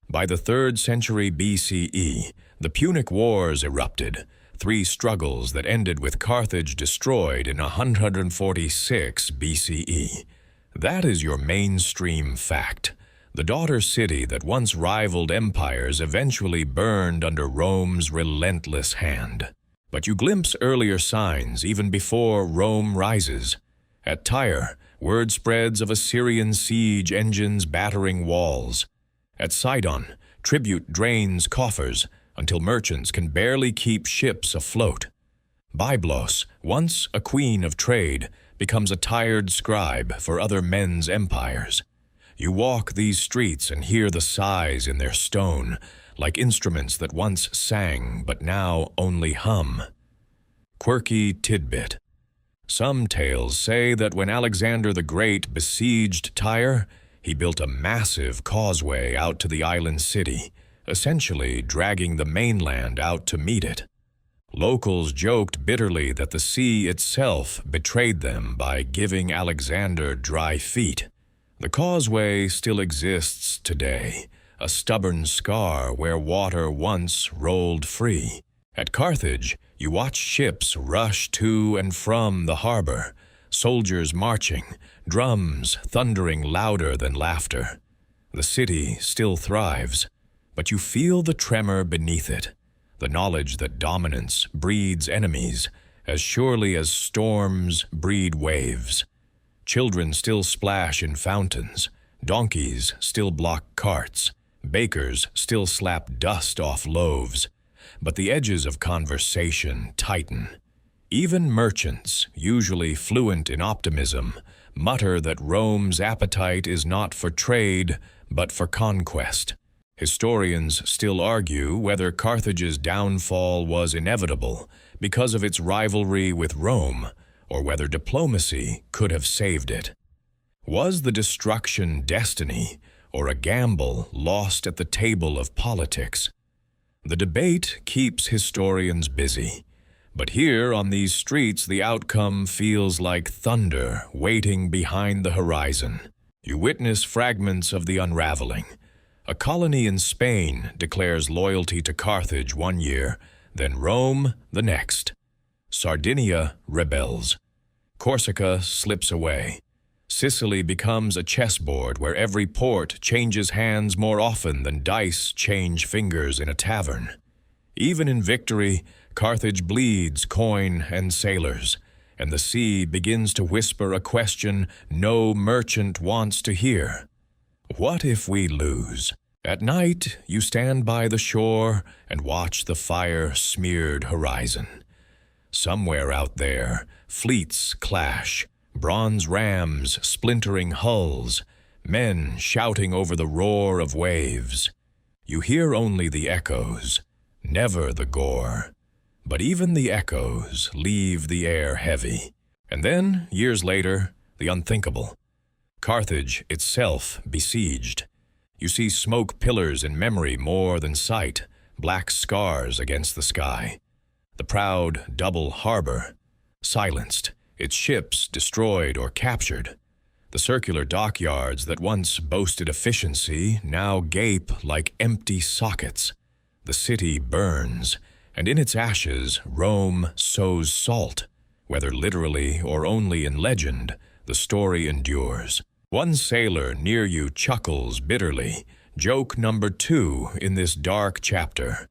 A: By the 3rd century BCE, the Punic Wars erupted, 3 struggles that ended with Carthage destroyed in 146 BCE. That is your mainstream fact. The daughter city that once rivaled empires eventually burned under Rome's relentless hand. But you glimpse earlier signs even before Rome rises. At Tyre, word spreads of Assyrian siege engines battering walls. At Sidon, tribute drains coffers until merchants can barely keep ships afloat. Byblos, once a queen of trade, becomes a tired scribe for other men's empires. You walk these streets and hear the sighs in their stone, like instruments that once sang but now only hum. Quirky tidbit. Some tales say that when Alexander the Great besieged Tyre, he built a massive causeway out to the island city, essentially dragging the mainland out to meet it. Locals joked bitterly that the sea itself betrayed them by giving Alexander dry feet. The causeway still exists today, a stubborn scar where water once rolled free. At Carthage, you watch ships rush to and from the harbor, soldiers marching, drums thundering louder than laughter. The city still thrives, but you feel the tremor beneath it, the knowledge that dominance breeds enemies as surely as storms breed waves. Children still splash in fountains, donkeys still block carts, bakers still slap dust off loaves, but the edges of conversation tighten. Even merchants, usually fluent in optimism, mutter that Rome's appetite is not for trade, but for conquest. Historians still argue whether Carthage's downfall was inevitable because of its rivalry with Rome, or whether diplomacy could have saved it. Was the destruction destiny, or a gamble lost at the table of politics? The debate keeps historians busy, but here on these streets the outcome feels like thunder waiting behind the horizon. You witness fragments of the unraveling. A colony in Spain declares loyalty to Carthage one year, then Rome the next. Sardinia rebels. Corsica slips away. Sicily becomes a chessboard where every port changes hands more often than dice change fingers in a tavern. Even in victory, Carthage bleeds coin and sailors, and the sea begins to whisper a question no merchant wants to hear. What if we lose? At night, you stand by the shore and watch the fire-smeared horizon. Somewhere out there, fleets clash, bronze rams splintering hulls, men shouting over the roar of waves. You hear only the echoes, never the gore. But even the echoes leave the air heavy. And then, years later, the unthinkable. Carthage itself besieged. You see smoke pillars in memory more than sight, black scars against the sky. The proud double harbor, silenced, its ships destroyed or captured. The circular dockyards that once boasted efficiency now gape like empty sockets. The city burns, and in its ashes Rome sows salt. Whether literally or only in legend, the story endures. One sailor near you chuckles bitterly, joke number 2 in this dark chapter.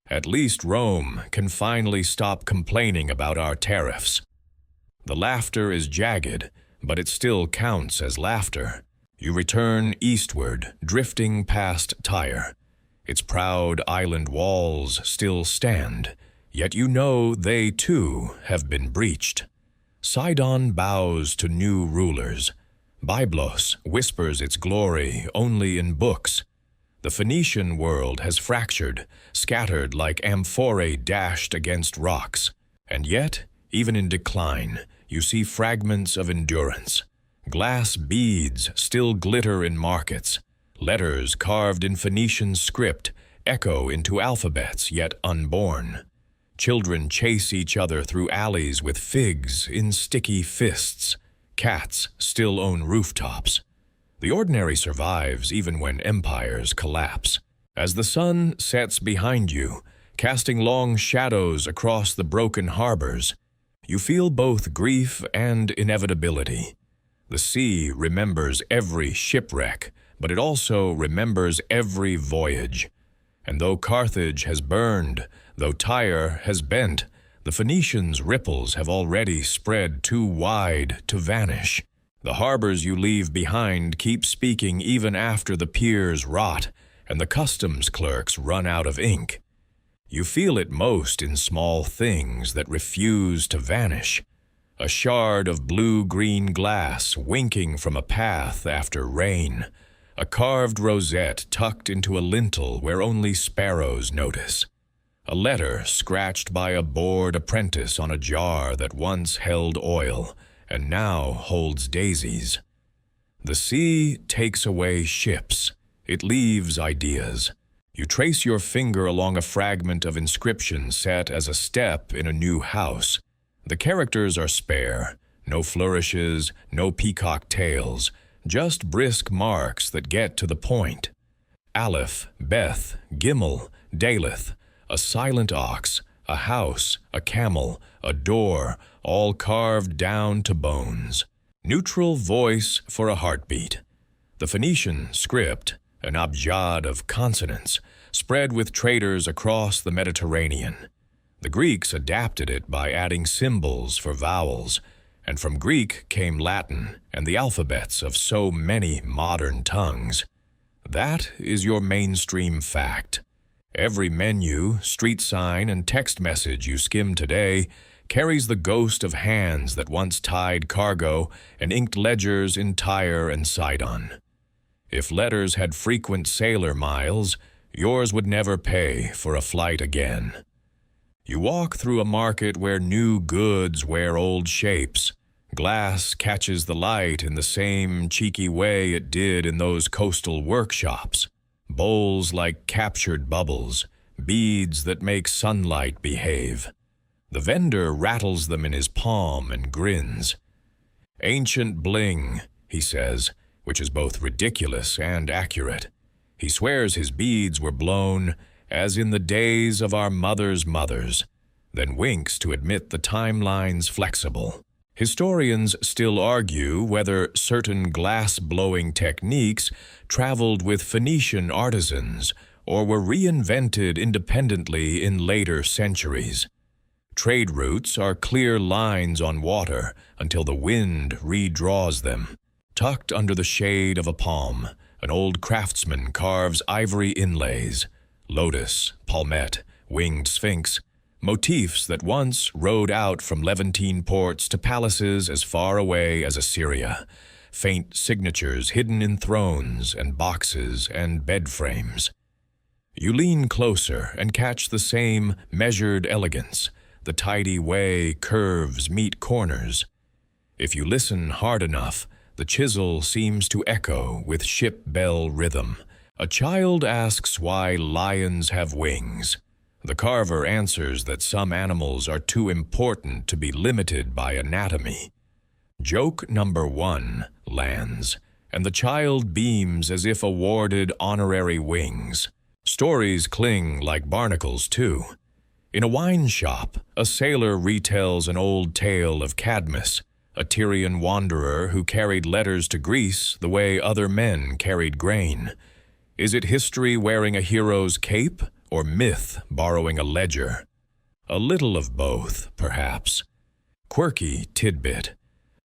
A: At least Rome can finally stop complaining about our tariffs. The laughter is jagged, but it still counts as laughter. You return eastward, drifting past Tyre. Its proud island walls still stand, yet you know they too have been breached. Sidon bows to new rulers. Byblos whispers its glory only in books. The Phoenician world has fractured, scattered like amphorae dashed against rocks. And yet, even in decline, you see fragments of endurance. Glass beads still glitter in markets. Letters carved in Phoenician script echo into alphabets yet unborn. Children chase each other through alleys with figs in sticky fists. Cats still own rooftops. The ordinary survives even when empires collapse. As the sun sets behind you, casting long shadows across the broken harbors, you feel both grief and inevitability. The sea remembers every shipwreck, but it also remembers every voyage. And though Carthage has burned, though Tyre has bent, the Phoenicians' ripples have already spread too wide to vanish. The harbors you leave behind keep speaking even after the piers rot and the customs clerks run out of ink. You feel it most in small things that refuse to vanish. A shard of blue-green glass winking from a path after rain. A carved rosette tucked into a lintel where only sparrows notice. A letter scratched by a bored apprentice on a jar that once held oil and now holds daisies. The sea takes away ships. It leaves ideas. You trace your finger along a fragment of inscription set as a step in a new house. The characters are spare. No flourishes, no peacock tails, just brisk marks that get to the point. Aleph, Beth, Gimel, Daleth, a silent ox, a house, a camel, a door, all carved down to bones. Neutral voice for a heartbeat. The Phoenician script, an abjad of consonants, spread with traders across the Mediterranean. The Greeks adapted it by adding symbols for vowels, and from Greek came Latin and the alphabets of so many modern tongues. That is your mainstream fact. Every menu, street sign, and text message you skim today carries the ghost of hands that once tied cargo and inked ledgers in Tyre and Sidon. If letters had frequent sailor miles, yours would never pay for a flight again. You walk through a market where new goods wear old shapes. Glass catches the light in the same cheeky way it did in those coastal workshops. Bowls like captured bubbles, beads that make sunlight behave. The vendor rattles them in his palm and grins. Ancient bling, he says, which is both ridiculous and accurate. He swears his beads were blown as in the days of our mothers' mothers, then winks to admit the timeline's flexible. Historians still argue whether certain glass-blowing techniques traveled with Phoenician artisans or were reinvented independently in later centuries. Trade routes are clear lines on water until the wind redraws them. Tucked under the shade of a palm, an old craftsman carves ivory inlays, lotus, palmette, winged sphinx, motifs that once rode out from Levantine ports to palaces as far away as Assyria, faint signatures hidden in thrones and boxes and bed frames. You lean closer and catch the same measured elegance, the tidy way curves meet corners. If you listen hard enough, the chisel seems to echo with ship bell rhythm. A child asks why lions have wings. The carver answers that some animals are too important to be limited by anatomy. Joke number 1 lands, and the child beams as if awarded honorary wings. Stories cling like barnacles, too. In a wine shop, a sailor retells an old tale of Cadmus, a Tyrian wanderer who carried letters to Greece the way other men carried grain. Is it history wearing a hero's cape, or myth borrowing a ledger? A little of both, perhaps. Quirky tidbit.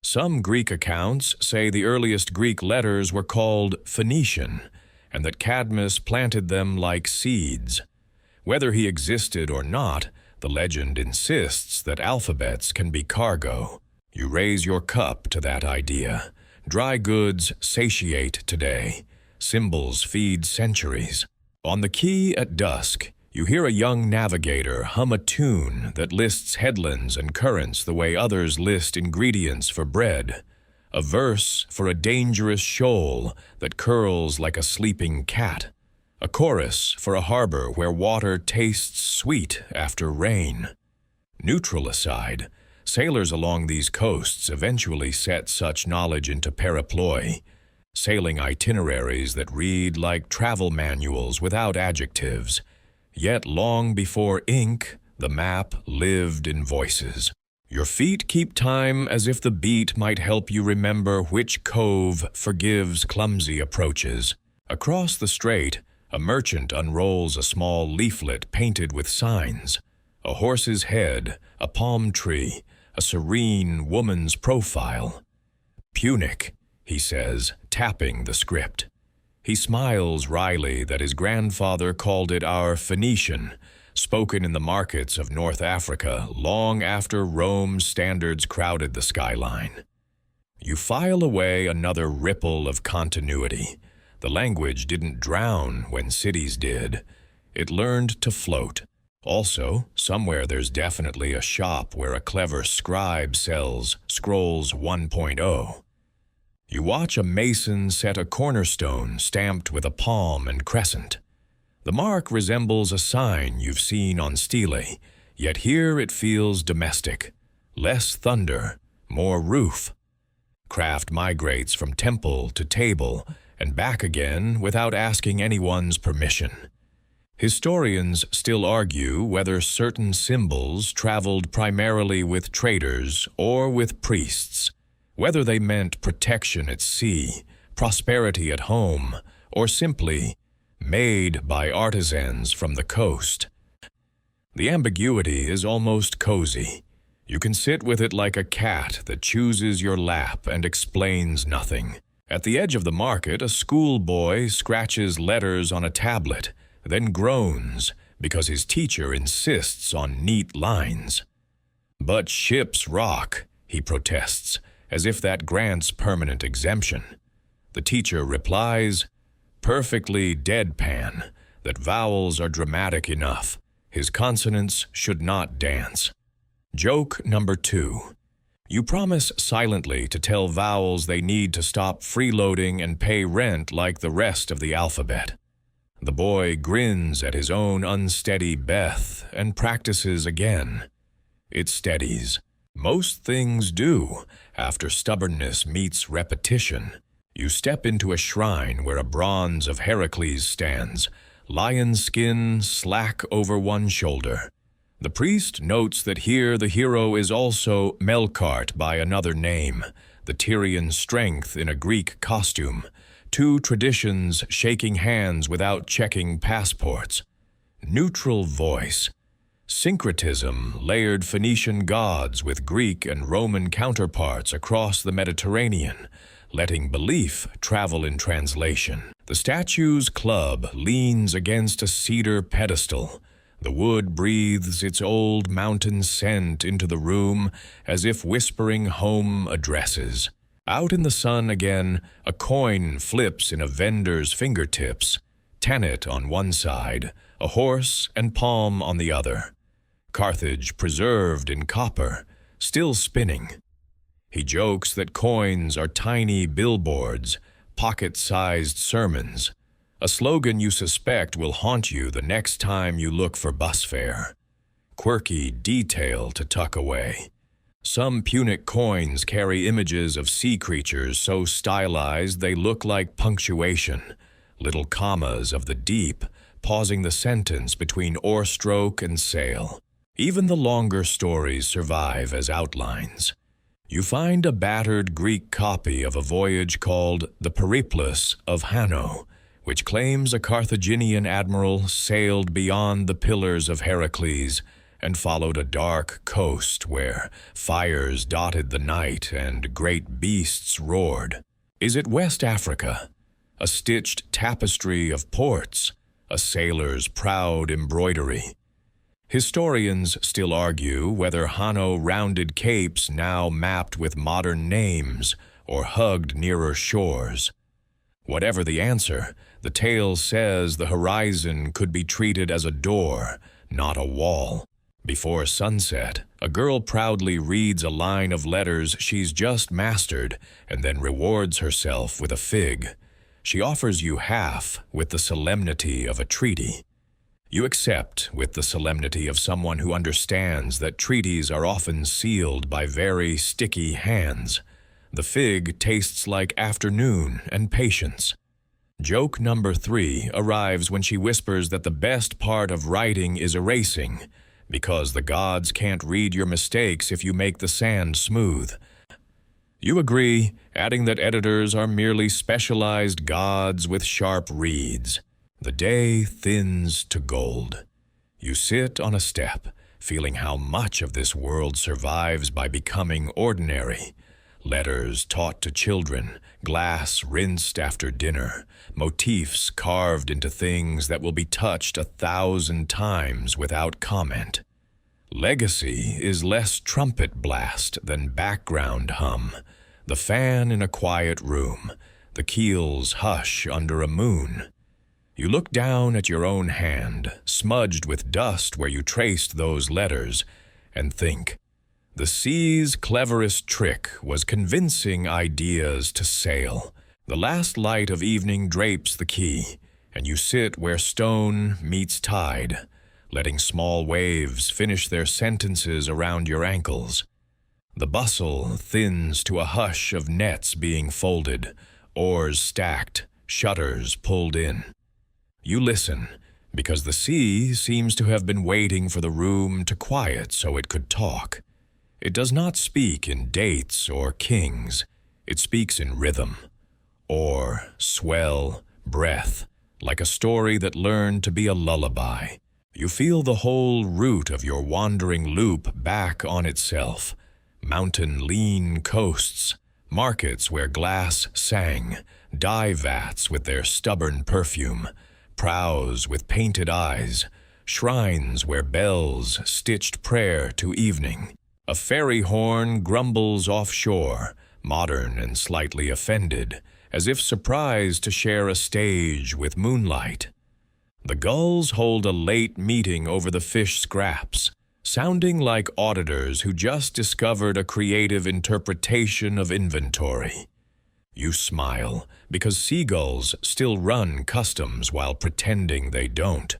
A: Some Greek accounts say the earliest Greek letters were called Phoenician, and that Cadmus planted them like seeds. Whether he existed or not, the legend insists that alphabets can be cargo. You raise your cup to that idea. Dry goods satiate today. Symbols feed centuries. On the quay at dusk, you hear a young navigator hum a tune that lists headlands and currents the way others list ingredients for bread. A verse for a dangerous shoal that curls like a sleeping cat. A chorus for a harbor where water tastes sweet after rain. Neutral aside, sailors along these coasts eventually set such knowledge into paraploy, sailing itineraries that read like travel manuals without adjectives. Yet long before ink, the map lived in voices. Your feet keep time as if the beat might help you remember which cove forgives clumsy approaches. Across the strait, a merchant unrolls a small leaflet painted with signs. A horse's head, a palm tree, a serene woman's profile. Punic, he says, tapping the script. He smiles wryly that his grandfather called it our Phoenician, spoken in the markets of North Africa long after Rome's standards crowded the skyline. You file away another ripple of continuity. The language didn't drown when cities did. It learned to float. Also, somewhere there's definitely a shop where a clever scribe sells Scrolls 1.0. You watch a mason set a cornerstone stamped with a palm and crescent. The mark resembles a sign you've seen on stele, yet here it feels domestic. Less thunder, more roof. Craft migrates from temple to table and back again without asking anyone's permission. Historians still argue whether certain symbols traveled primarily with traders or with priests, whether they meant protection at sea, prosperity at home, or simply made by artisans from the coast. The ambiguity is almost cozy. You can sit with it like a cat that chooses your lap and explains nothing. At the edge of the market, a schoolboy scratches letters on a tablet, then groans because his teacher insists on neat lines. But ships rock, he protests, as if that grants permanent exemption. The teacher replies, perfectly deadpan, that vowels are dramatic enough. His consonants should not dance. Joke number 2. You promise silently to tell vowels they need to stop freeloading and pay rent like the rest of the alphabet. The boy grins at his own unsteady Beth and practices again. It steadies. Most things do, after stubbornness meets repetition. You step into a shrine where a bronze of Heracles stands, lion skin slack over one shoulder. The priest notes that here the hero is also Melkart by another name, the Tyrian strength in a Greek costume, 2 traditions shaking hands without checking passports. Neutral voice. Syncretism layered Phoenician gods with Greek and Roman counterparts across the Mediterranean, letting belief travel in translation. The statue's club leans against a cedar pedestal. The wood breathes its old mountain scent into the room as if whispering home addresses. Out in the sun again, a coin flips in a vendor's fingertips. Tannet on one side, a horse and palm on the other. Carthage preserved in copper, still spinning. He jokes that coins are tiny billboards, pocket-sized sermons. A slogan you suspect will haunt you the next time you look for bus fare. Quirky detail to tuck away. Some Punic coins carry images of sea creatures so stylized they look like punctuation, little commas of the deep, pausing the sentence between oar stroke and sail. Even the longer stories survive as outlines. You find a battered Greek copy of a voyage called The Periplus of Hanno, which claims a Carthaginian admiral sailed beyond the pillars of Heracles and followed a dark coast where fires dotted the night and great beasts roared. Is it West Africa? A stitched tapestry of ports, a sailor's proud embroidery. Historians still argue whether Hanno rounded capes now mapped with modern names or hugged nearer shores. Whatever the answer, the tale says the horizon could be treated as a door, not a wall. Before sunset, a girl proudly reads a line of letters she's just mastered and then rewards herself with a fig. She offers you half with the solemnity of a treaty. You accept with the solemnity of someone who understands that treaties are often sealed by very sticky hands. The fig tastes like afternoon and patience. Joke number 3 arrives when she whispers that the best part of writing is erasing, because the gods can't read your mistakes if you make the sand smooth. You agree, adding that editors are merely specialized gods with sharp reeds. The day thins to gold. You sit on a step, feeling how much of this world survives by becoming ordinary. Letters taught to children, glass rinsed after dinner, motifs carved into things that will be touched 1,000 times without comment. Legacy is less trumpet blast than background hum, the fan in a quiet room, the keel's hush under a moon. You look down at your own hand, smudged with dust where you traced those letters, and think, the sea's cleverest trick was convincing ideas to sail. The last light of evening drapes the quay, and you sit where stone meets tide, letting small waves finish their sentences around your ankles. The bustle thins to a hush of nets being folded, oars stacked, shutters pulled in. You listen, because the sea seems to have been waiting for the room to quiet so it could talk. It does not speak in dates or kings. It speaks in rhythm, or swell, breath, like a story that learned to be a lullaby. You feel the whole route of your wandering loop back on itself. Mountain lean coasts, markets where glass sang, dye vats with their stubborn perfume, prows with painted eyes, shrines where bells stitched prayer to evening. A ferry horn grumbles offshore, modern and slightly offended, as if surprised to share a stage with moonlight. The gulls hold a late meeting over the fish scraps, sounding like auditors who just discovered a creative interpretation of inventory. You smile, because seagulls still run customs while pretending they don't.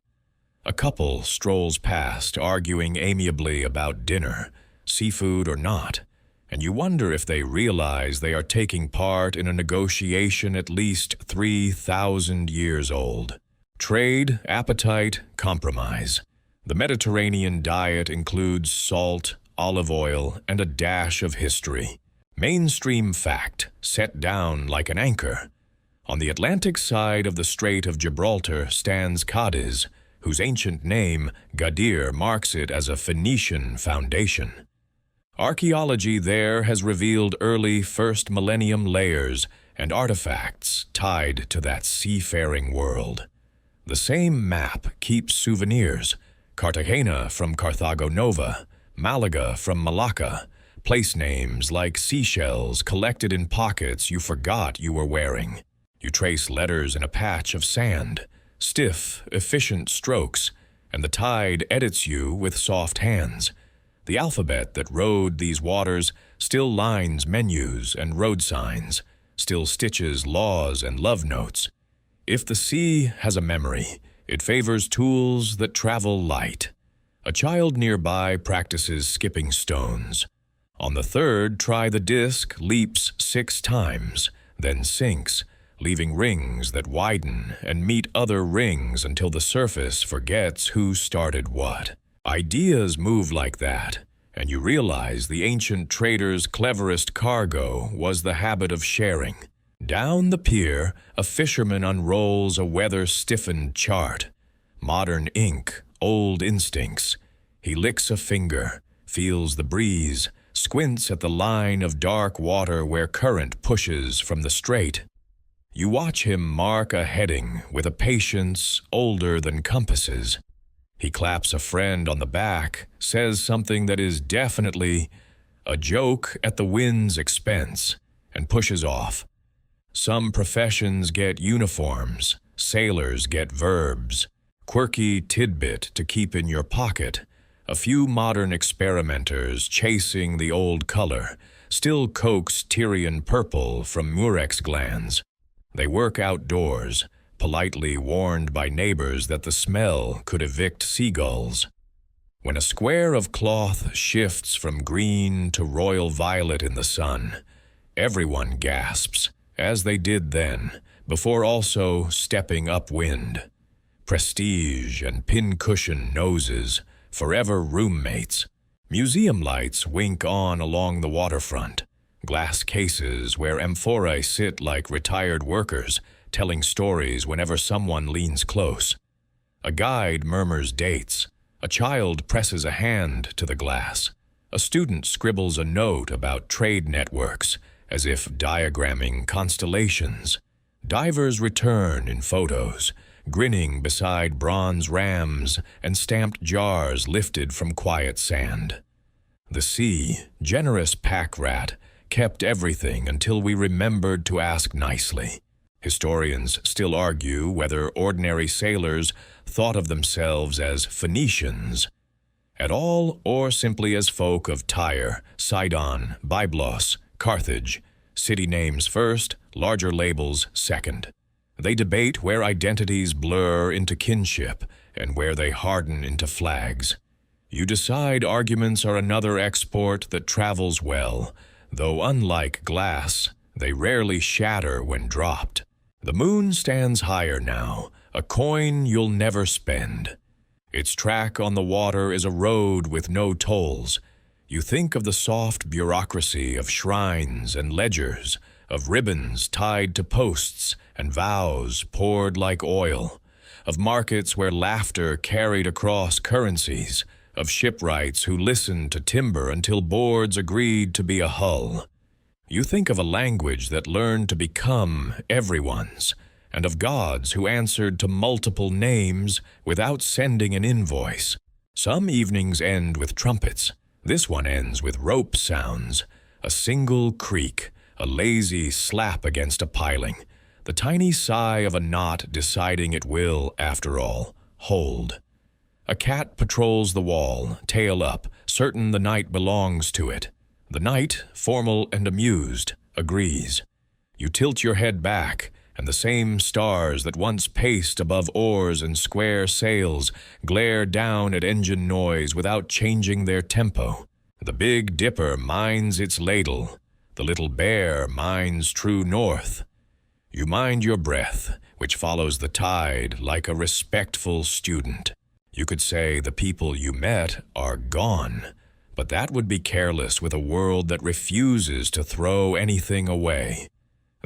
A: A couple strolls past, arguing amiably about dinner, seafood or not, and you wonder if they realize they are taking part in a negotiation at least 3,000 years old. Trade, appetite, compromise. The Mediterranean diet includes salt, olive oil, and a dash of history. Mainstream fact, set down like an anchor. On the Atlantic side of the Strait of Gibraltar stands Cadiz, whose ancient name, Gadir, marks it as a Phoenician foundation. Archaeology there has revealed early first millennium layers and artifacts tied to that seafaring world. The same map keeps souvenirs, Cartagena from Carthago Nova, Malaga from Malacca, place names like seashells collected in pockets you forgot you were wearing. You trace letters in a patch of sand, stiff, efficient strokes, and the tide edits you with soft hands. The alphabet that rode these waters still lines menus and road signs, still stitches laws and love notes. If the sea has a memory, it favors tools that travel light. A child nearby practices skipping stones. On the third try, the disc leaps 6 times, then sinks, leaving rings that widen and meet other rings until the surface forgets who started what. Ideas move like that, and you realize the ancient trader's cleverest cargo was the habit of sharing. Down the pier, a fisherman unrolls a weather-stiffened chart. Modern ink, old instincts. He licks a finger, feels the breeze, squints at the line of dark water where current pushes from the strait. You watch him mark a heading with a patience older than compasses. He claps a friend on the back, says something that is definitely a joke at the wind's expense, and pushes off. Some professions get uniforms, sailors get verbs, quirky tidbit to keep in your pocket, a few modern experimenters chasing the old color, still coax Tyrian purple from murex glands. They work outdoors, politely warned by neighbors that the smell could evict seagulls. When a square of cloth shifts from green to royal violet in the sun, everyone gasps, as they did then, before also stepping upwind. Prestige and pincushion noses, forever roommates. Museum lights wink on along the waterfront. Glass cases where amphorae sit like retired workers, telling stories whenever someone leans close. A guide murmurs dates. A child presses a hand to the glass. A student scribbles a note about trade networks, as if diagramming constellations. Divers return in photos, grinning beside bronze rams and stamped jars lifted from quiet sand. The sea, generous pack rat, kept everything until we remembered to ask nicely. Historians still argue whether ordinary sailors thought of themselves as Phoenicians at all, or simply as folk of Tyre, Sidon, Byblos, Carthage, city names first, larger labels second. They debate where identities blur into kinship and where they harden into flags. You decide arguments are another export that travels well, though unlike glass, they rarely shatter when dropped. The moon stands higher now, a coin you'll never spend. Its track on the water is a road with no tolls. You think of the soft bureaucracy of shrines and ledgers, of ribbons tied to posts and vows poured like oil, of markets where laughter carried across currencies, of shipwrights who listened to timber until boards agreed to be a hull. You think of a language that learned to become everyone's, and of gods who answered to multiple names without sending an invoice. Some evenings end with trumpets. This one ends with rope sounds, a single creak, a lazy slap against a piling, the tiny sigh of a knot deciding it will, after all, hold. A cat patrols the wall, tail up, certain the night belongs to it. The knight, formal and amused, agrees. You tilt your head back, and the same stars that once paced above oars and square sails glare down at engine noise without changing their tempo. The Big Dipper mines its ladle. The Little Bear mines true north. You mind your breath, which follows the tide like a respectful student. You could say the people you met are gone, but that would be careless with a world that refuses to throw anything away.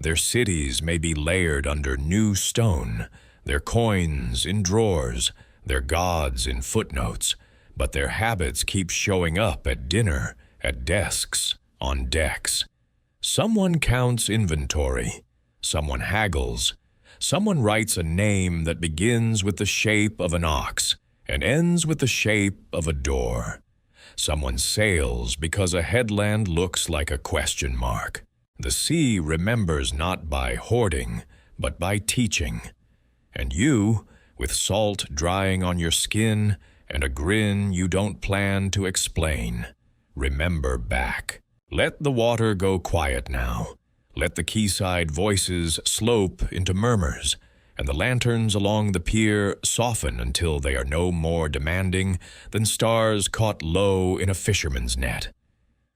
A: Their cities may be layered under new stone, their coins in drawers, their gods in footnotes, but their habits keep showing up at dinner, at desks, on decks. Someone counts inventory, someone haggles, someone writes a name that begins with the shape of an ox and ends with the shape of a door. Someone sails because a headland looks like a question mark. The sea remembers not by hoarding, but by teaching. And you, with salt drying on your skin and a grin you don't plan to explain, remember back. Let the water go quiet now. Let the quayside voices slope into murmurs, and the lanterns along the pier soften until they are no more demanding than stars caught low in a fisherman's net.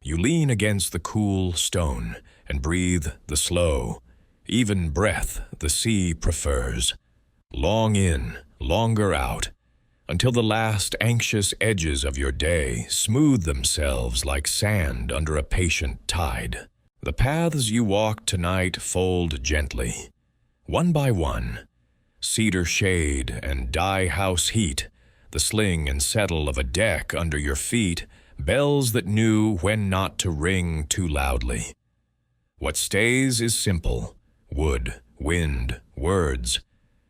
A: You lean against the cool stone and breathe the slow, even breath the sea prefers. Long in, longer out, until the last anxious edges of your day smooth themselves like sand under a patient tide. The paths you walk tonight fold gently, one by one. Cedar shade and dye house heat, the sling and settle of a deck under your feet, bells that knew when not to ring too loudly. What stays is simple, wood, wind, words,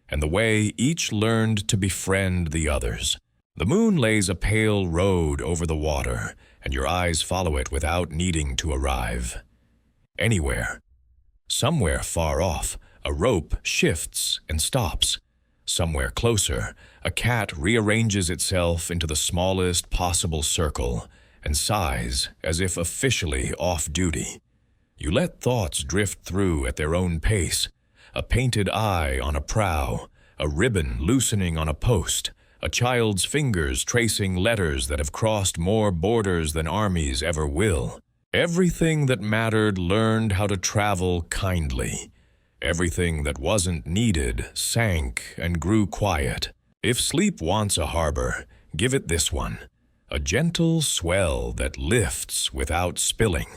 A: and the way each learned to befriend the others. The moon lays a pale road over the water, and your eyes follow it without needing to arrive. Anywhere. Somewhere far off, a rope shifts and stops. Somewhere closer, a cat rearranges itself into the smallest possible circle and sighs as if officially off duty. You let thoughts drift through at their own pace, a painted eye on a prow, a ribbon loosening on a post, a child's fingers tracing letters that have crossed more borders than armies ever will. Everything that mattered learned how to travel kindly. Everything that wasn't needed sank and grew quiet. If sleep wants a harbor, give it this one. A gentle swell that lifts without spilling.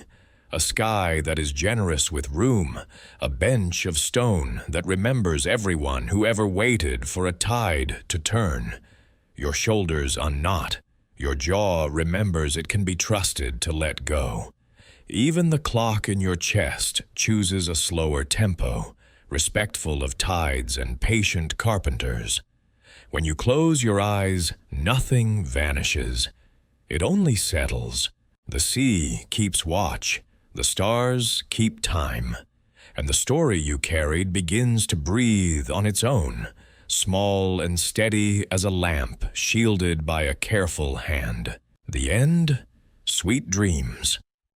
A: A sky that is generous with room. A bench of stone that remembers everyone who ever waited for a tide to turn. Your shoulders unknot. Your jaw remembers it can be trusted to let go. Even the clock in your chest chooses a slower tempo, respectful of tides and patient carpenters. When you close your eyes, nothing vanishes. It only settles. The sea keeps watch. The stars keep time. And the story you carried begins to breathe on its own, small and steady as a lamp shielded by a careful hand. The end? Sweet dreams.